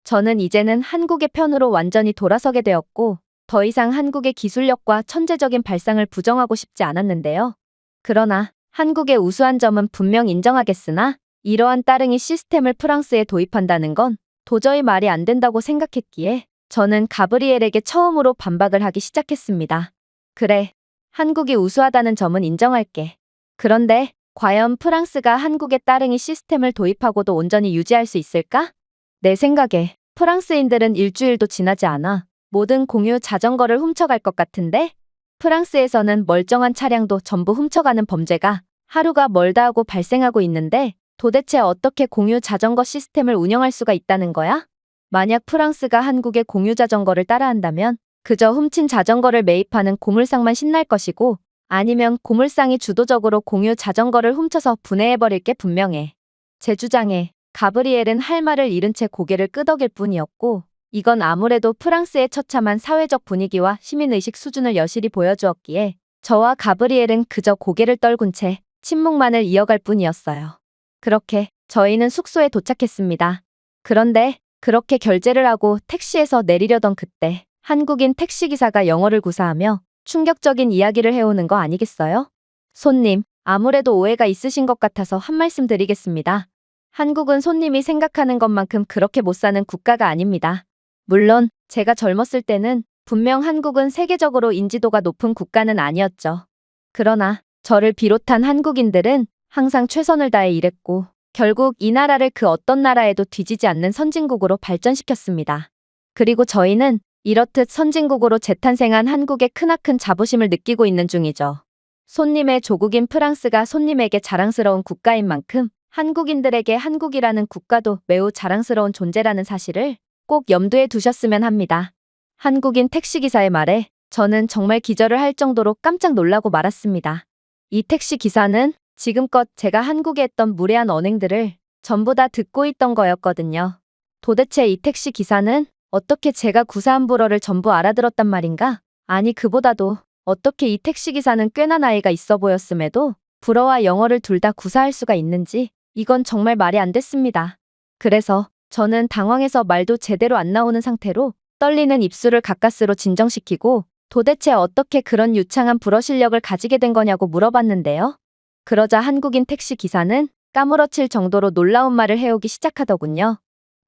저는 이제는 한국의 편으로 완전히 돌아서게 되었고 더 이상 한국의 기술력과 천재적인 발상을 부정하고 싶지 않았는데요. 그러나 한국의 우수한 점은 분명 인정하겠으나 이러한 따릉이 시스템을 프랑스에 도입한다는 건 도저히 말이 안 된다고 생각했기에 저는 가브리엘에게 처음으로 반박을 하기 시작했습니다. 그래, 한국이 우수하다는 점은 인정할게. 그런데 과연 프랑스가 한국의 따릉이 시스템을 도입하고도 온전히 유지할 수 있을까? 내 생각에 프랑스인들은 일주일도 지나지 않아 모든 공유 자전거를 훔쳐갈 것 같은데? 프랑스에서는 멀쩡한 차량도 전부 훔쳐가는 범죄가 하루가 멀다 하고 발생하고 있는데 도대체 어떻게 공유 자전거 시스템을 운영할 수가 있다는 거야? 만약 프랑스가 한국의 공유 자전거를 따라한다면 그저 훔친 자전거를 매입하는 고물상만 신날 것이고 아니면 고물상이 주도적으로 공유 자전거를 훔쳐서 분해해버릴 게 분명해. 제 주장에 가브리엘은 할 말을 잃은 채 고개를 끄덕일 뿐이었고 이건 아무래도 프랑스의 처참한 사회적 분위기와 시민의식 수준을 여실히 보여주었기에 저와 가브리엘은 그저 고개를 떨군 채 침묵만을 이어갈 뿐이었어요. 그렇게 저희는 숙소에 도착했습니다. 그런데 그렇게 결제를 하고 택시에서 내리려던 그때 한국인 택시기사가 영어를 구사하며 충격적인 이야기를 해오는 거 아니겠어요? 손님, 아무래도 오해가 있으신 것 같아서 한 말씀 드리겠습니다. 한국은 손님이 생각하는 것만큼 그렇게 못 사는 국가가 아닙니다. 물론 제가 젊었을 때는 분명 한국은 세계적으로 인지도가 높은 국가는 아니었죠. 그러나 저를 비롯한 한국인들은 항상 최선을 다해 일했고 결국 이 나라를 그 어떤 나라에도 뒤지지 않는 선진국으로 발전시켰습니다. 그리고 저희는 이렇듯 선진국으로 재탄생한 한국의 크나큰 자부심을 느끼고 있는 중이죠. 손님의 조국인 프랑스가 손님에게 자랑스러운 국가인 만큼 한국인들에게 한국이라는 국가도 매우 자랑스러운 존재라는 사실을 꼭 염두에 두셨으면 합니다. 한국인 택시기사의 말에 저는 정말 기절을 할 정도로 깜짝 놀라고 말았습니다. 이 택시기사는 지금껏 제가 한국에 했던 무례한 언행들을 전부 다 듣고 있던 거였거든요. 도대체 이 택시기사는 어떻게 제가 구사한 불어를 전부 알아들었단 말인가? 아니 그보다도 어떻게 이 택시기사는 꽤나 나이가 있어 보였음에도 불어와 영어를 둘 다 구사할 수가 있는지 이건 정말 말이 안 됐습니다. 그래서 저는 당황해서 말도 제대로 안 나오는 상태로 떨리는 입술을 가까스로 진정시키고 도대체 어떻게 그런 유창한 불어 실력을 가지게 된 거냐고 물어봤는데요. 그러자 한국인 택시기사는 까무러칠 정도로 놀라운 말을 해오기 시작하더군요.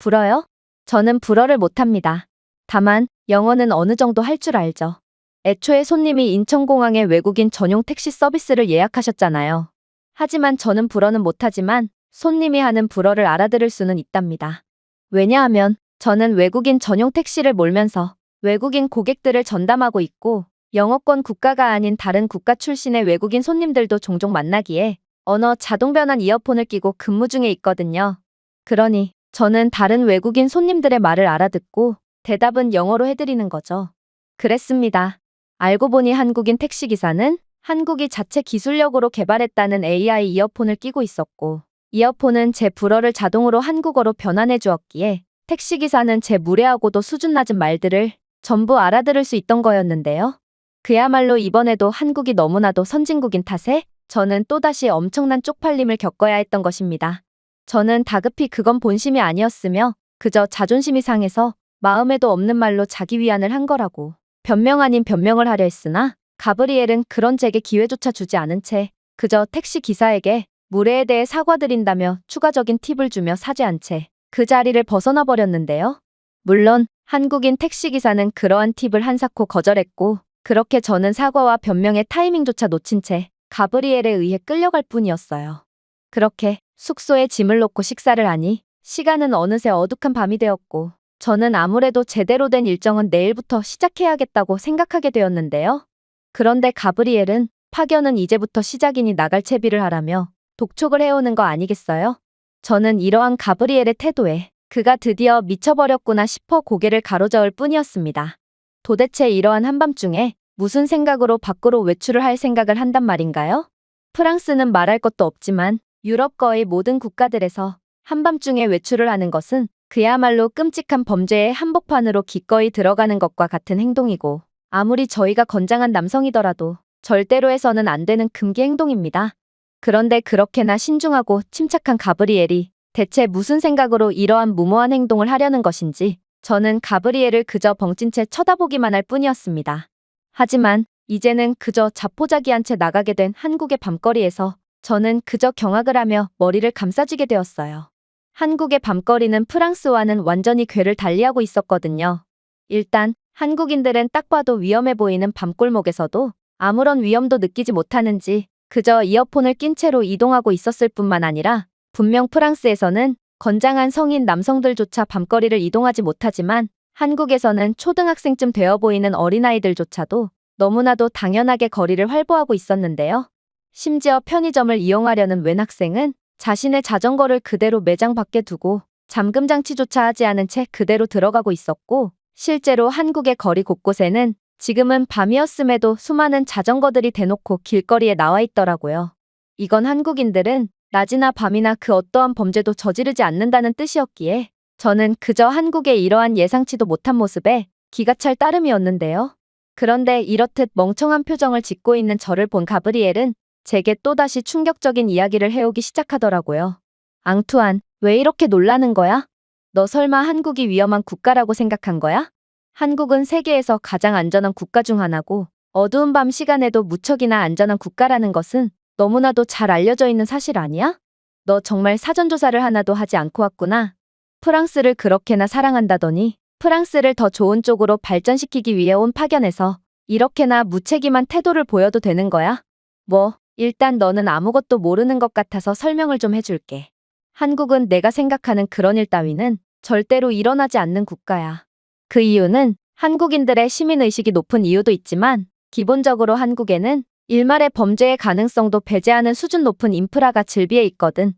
불어요? 저는 불어를 못합니다. 다만 영어는 어느 정도 할 줄 알죠. 애초에 손님이 인천공항에 외국인 전용 택시 서비스를 예약하셨잖아요. 하지만 저는 불어는 못하지만 손님이 하는 불어를 알아들을 수는 있답니다. 왜냐하면 저는 외국인 전용 택시를 몰면서 외국인 고객들을 전담하고 있고 영어권 국가가 아닌 다른 국가 출신의 외국인 손님들도 종종 만나기에 언어 자동 변환 이어폰을 끼고 근무 중에 있거든요. 그러니 저는 다른 외국인 손님들의 말을 알아듣고 대답은 영어로 해드리는 거죠. 그랬습니다. 알고 보니 한국인 택시기사는 한국이 자체 기술력으로 개발했다는 AI 이어폰을 끼고 있었고 이어폰은 제 불어를 자동으로 한국어로 변환해 주었기에 택시기사는 제 무례하고도 수준 낮은 말들을 전부 알아들을 수 있던 거였는데요. 그야말로 이번에도 한국이 너무나도 선진국인 탓에 저는 또다시 엄청난 쪽팔림을 겪어야 했던 것입니다. 저는 다급히 그건 본심이 아니었으며 그저 자존심이 상해서 마음에도 없는 말로 자기 위안을 한 거라고 변명 아닌 변명을 하려 했으나 가브리엘은 그런 제게 기회조차 주지 않은 채 그저 택시 기사에게 무례에 대해 사과드린다며 추가적인 팁을 주며 사죄한 채 그 자리를 벗어나 버렸는데요. 물론 한국인 택시기사는 그러한 팁을 한사코 거절했고 그렇게 저는 사과와 변명의 타이밍조차 놓친 채 가브리엘에 의해 끌려갈 뿐이었어요. 그렇게 숙소에 짐을 놓고 식사를 하니 시간은 어느새 어둑한 밤이 되었고, 저는 아무래도 제대로 된 일정은 내일부터 시작해야겠다고 생각하게 되었는데요. 그런데 가브리엘은 파견은 이제부터 시작이니 나갈 채비를 하라며 독촉을 해오는 거 아니겠어요? 저는 이러한 가브리엘의 태도에 그가 드디어 미쳐버렸구나 싶어 고개를 가로저을 뿐이었습니다. 도대체 이러한 한밤중에 무슨 생각으로 밖으로 외출을 할 생각을 한단 말인가요? 프랑스는 말할 것도 없지만 유럽 거의 모든 국가들에서 한밤중에 외출을 하는 것은 그야말로 끔찍한 범죄의 한복판으로 기꺼이 들어가는 것과 같은 행동이고, 아무리 저희가 건장한 남성이더라도 절대로 해서는 안 되는 금기 행동입니다. 그런데 그렇게나 신중하고 침착한 가브리엘이 대체 무슨 생각으로 이러한 무모한 행동을 하려는 것인지 저는 가브리엘을 그저 벙찐 채 쳐다보기만 할 뿐이었습니다. 하지만 이제는 그저 자포자기한 채 나가게 된 한국의 밤거리에서 저는 그저 경악을 하며 머리를 감싸쥐게 되었어요. 한국의 밤거리는 프랑스와는 완전히 궤를 달리하고 있었거든요. 일단 한국인들은 딱 봐도 위험해 보이는 밤골목에서도 아무런 위험도 느끼지 못하는지 그저 이어폰을 낀 채로 이동하고 있었을 뿐만 아니라, 분명 프랑스에서는 건장한 성인 남성들조차 밤거리를 이동하지 못하지만 한국에서는 초등학생쯤 되어 보이는 어린아이들조차도 너무나도 당연하게 거리를 활보하고 있었는데요. 심지어 편의점을 이용하려는 웬 학생은 자신의 자전거를 그대로 매장 밖에 두고 잠금 장치조차 하지 않은 채 그대로 들어가고 있었고, 실제로 한국의 거리 곳곳에는 지금은 밤이었음에도 수많은 자전거들이 대놓고 길거리에 나와 있더라고요. 이건 한국인들은 낮이나 밤이나 그 어떠한 범죄도 저지르지 않는다는 뜻이었기에 저는 그저 한국의 이러한 예상치도 못한 모습에 기가 찰 따름이었는데요. 그런데 이렇듯 멍청한 표정을 짓고 있는 저를 본 가브리엘은 제게 또다시 충격적인 이야기를 해오기 시작하더라고요. 앙투안, 왜 이렇게 놀라는 거야? 너 설마 한국이 위험한 국가라고 생각한 거야? 한국은 세계에서 가장 안전한 국가 중 하나고 어두운 밤 시간에도 무척이나 안전한 국가라는 것은 너무나도 잘 알려져 있는 사실 아니야? 너 정말 사전조사를 하나도 하지 않고 왔구나. 프랑스를 그렇게나 사랑한다더니 프랑스를 더 좋은 쪽으로 발전시키기 위해 온 파견에서 이렇게나 무책임한 태도를 보여도 되는 거야? 뭐, 일단 너는 아무것도 모르는 것 같아서 설명을 좀 해줄게. 한국은 내가 생각하는 그런 일 따위는 절대로 일어나지 않는 국가야. 그 이유는 한국인들의 시민의식이 높은 이유도 있지만, 기본적으로 한국에는 일말의 범죄의 가능성도 배제하는 수준 높은 인프라가 즐비해 있거든.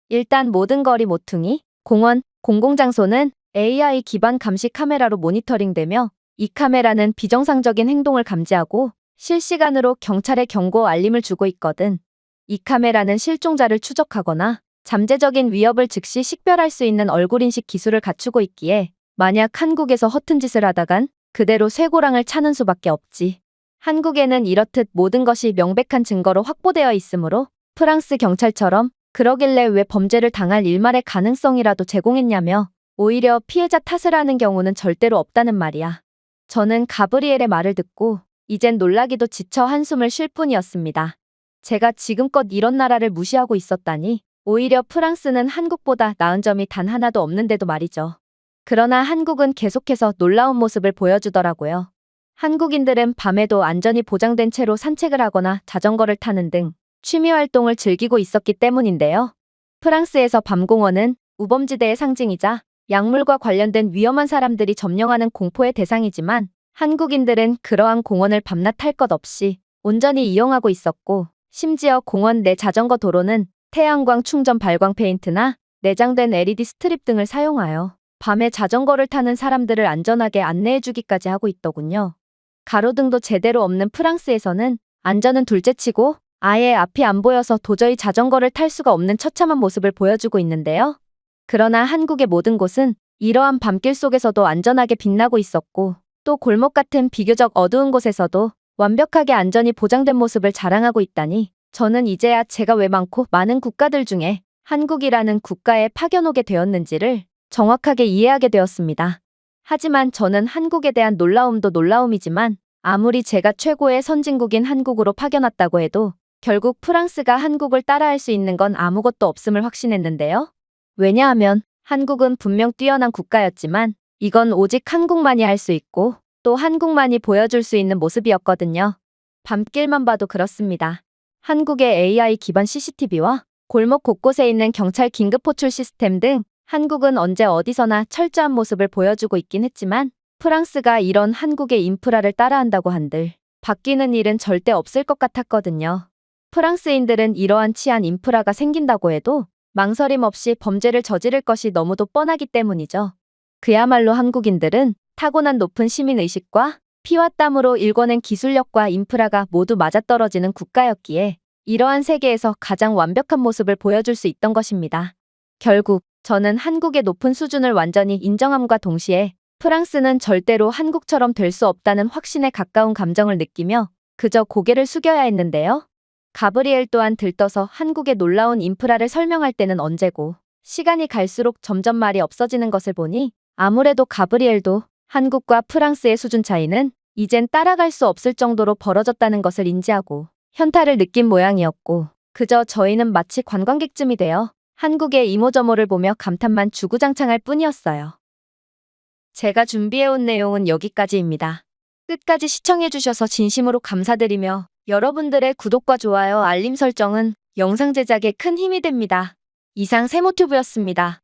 일단 모든 거리 모퉁이, 공원, 공공장소는 AI 기반 감시 카메라로 모니터링되며, 이 카메라는 비정상적인 행동을 감지하고 실시간으로 경찰에 경고 알림을 주고 있거든. 이 카메라는 실종자를 추적하거나 잠재적인 위협을 즉시 식별할 수 있는 얼굴인식 기술을 갖추고 있기에 만약 한국에서 허튼 짓을 하다간 그대로 쇠고랑을 차는 수밖에 없지. 한국에는 이렇듯 모든 것이 명백한 증거로 확보되어 있으므로 프랑스 경찰처럼 그러길래 왜 범죄를 당할 일말의 가능성이라도 제공했냐며 오히려 피해자 탓을 하는 경우는 절대로 없다는 말이야. 저는 가브리엘의 말을 듣고 이젠 놀라기도 지쳐 한숨을 쉴 뿐이었습니다. 제가 지금껏 이런 나라를 무시하고 있었다니 오히려 프랑스는 한국보다 나은 점이 단 하나도 없는데도 말이죠. 그러나 한국은 계속해서 놀라운 모습을 보여주더라고요. 한국인들은 밤에도 안전이 보장된 채로 산책을 하거나 자전거를 타는 등 취미 활동을 즐기고 있었기 때문인데요. 프랑스에서 밤공원은 우범지대의 상징이자 약물과 관련된 위험한 사람들이 점령하는 공포의 대상이지만, 한국인들은 그러한 공원을 밤낮 할 것 없이 온전히 이용하고 있었고, 심지어 공원 내 자전거 도로는 태양광 충전 발광 페인트나 내장된 LED 스트립 등을 사용하여 밤에 자전거를 타는 사람들을 안전하게 안내해주기까지 하고 있더군요. 가로등도 제대로 없는 프랑스에서는 안전은 둘째치고 아예 앞이 안 보여서 도저히 자전거를 탈 수가 없는 처참한 모습을 보여주고 있는데요. 그러나 한국의 모든 곳은 이러한 밤길 속에서도 안전하게 빛나고 있었고, 또 골목 같은 비교적 어두운 곳에서도 완벽하게 안전이 보장된 모습을 자랑하고 있다니, 저는 이제야 제가 왜 많고 많은 국가들 중에 한국이라는 국가에 파견 오게 되었는지를 정확하게 이해하게 되었습니다. 하지만 저는 한국에 대한 놀라움도 놀라움이지만, 아무리 제가 최고의 선진국인 한국으로 파견 왔다고 해도 결국 프랑스가 한국을 따라할 수 있는 건 아무것도 없음을 확신했는데요. 왜냐하면 한국은 분명 뛰어난 국가였지만 이건 오직 한국만이 할 수 있고 또 한국만이 보여줄 수 있는 모습이었거든요. 밤길만 봐도 그렇습니다. 한국의 AI 기반 CCTV와 골목 곳곳에 있는 경찰 긴급 호출 시스템 등 한국은 언제 어디서나 철저한 모습을 보여주고 있긴 했지만 프랑스가 이런 한국의 인프라를 따라한다고 한들 바뀌는 일은 절대 없을 것 같았거든요. 프랑스인들은 이러한 치안 인프라가 생긴다고 해도 망설임 없이 범죄를 저지를 것이 너무도 뻔하기 때문이죠. 그야말로 한국인들은 타고난 높은 시민의식과 피와 땀으로 일궈낸 기술력과 인프라가 모두 맞아떨어지는 국가였기에 이러한 세계에서 가장 완벽한 모습을 보여줄 수 있던 것입니다. 결국 저는 한국의 높은 수준을 완전히 인정함과 동시에 프랑스는 절대로 한국처럼 될 수 없다는 확신에 가까운 감정을 느끼며 그저 고개를 숙여야 했는데요. 가브리엘 또한 들떠서 한국의 놀라운 인프라를 설명할 때는 언제고 시간이 갈수록 점점 말이 없어지는 것을 보니 아무래도 가브리엘도 한국과 프랑스의 수준 차이는 이젠 따라갈 수 없을 정도로 벌어졌다는 것을 인지하고 현타를 느낀 모양이었고 그저 저희는 마치 관광객쯤이 되어 한국의 이모저모를 보며 감탄만 주구장창할 뿐이었어요. 제가 준비해온 내용은 여기까지입니다. 끝까지 시청해주셔서 진심으로 감사드리며 여러분들의 구독과 좋아요, 알림 설정은 영상 제작에 큰 힘이 됩니다. 이상 세모튜브였습니다.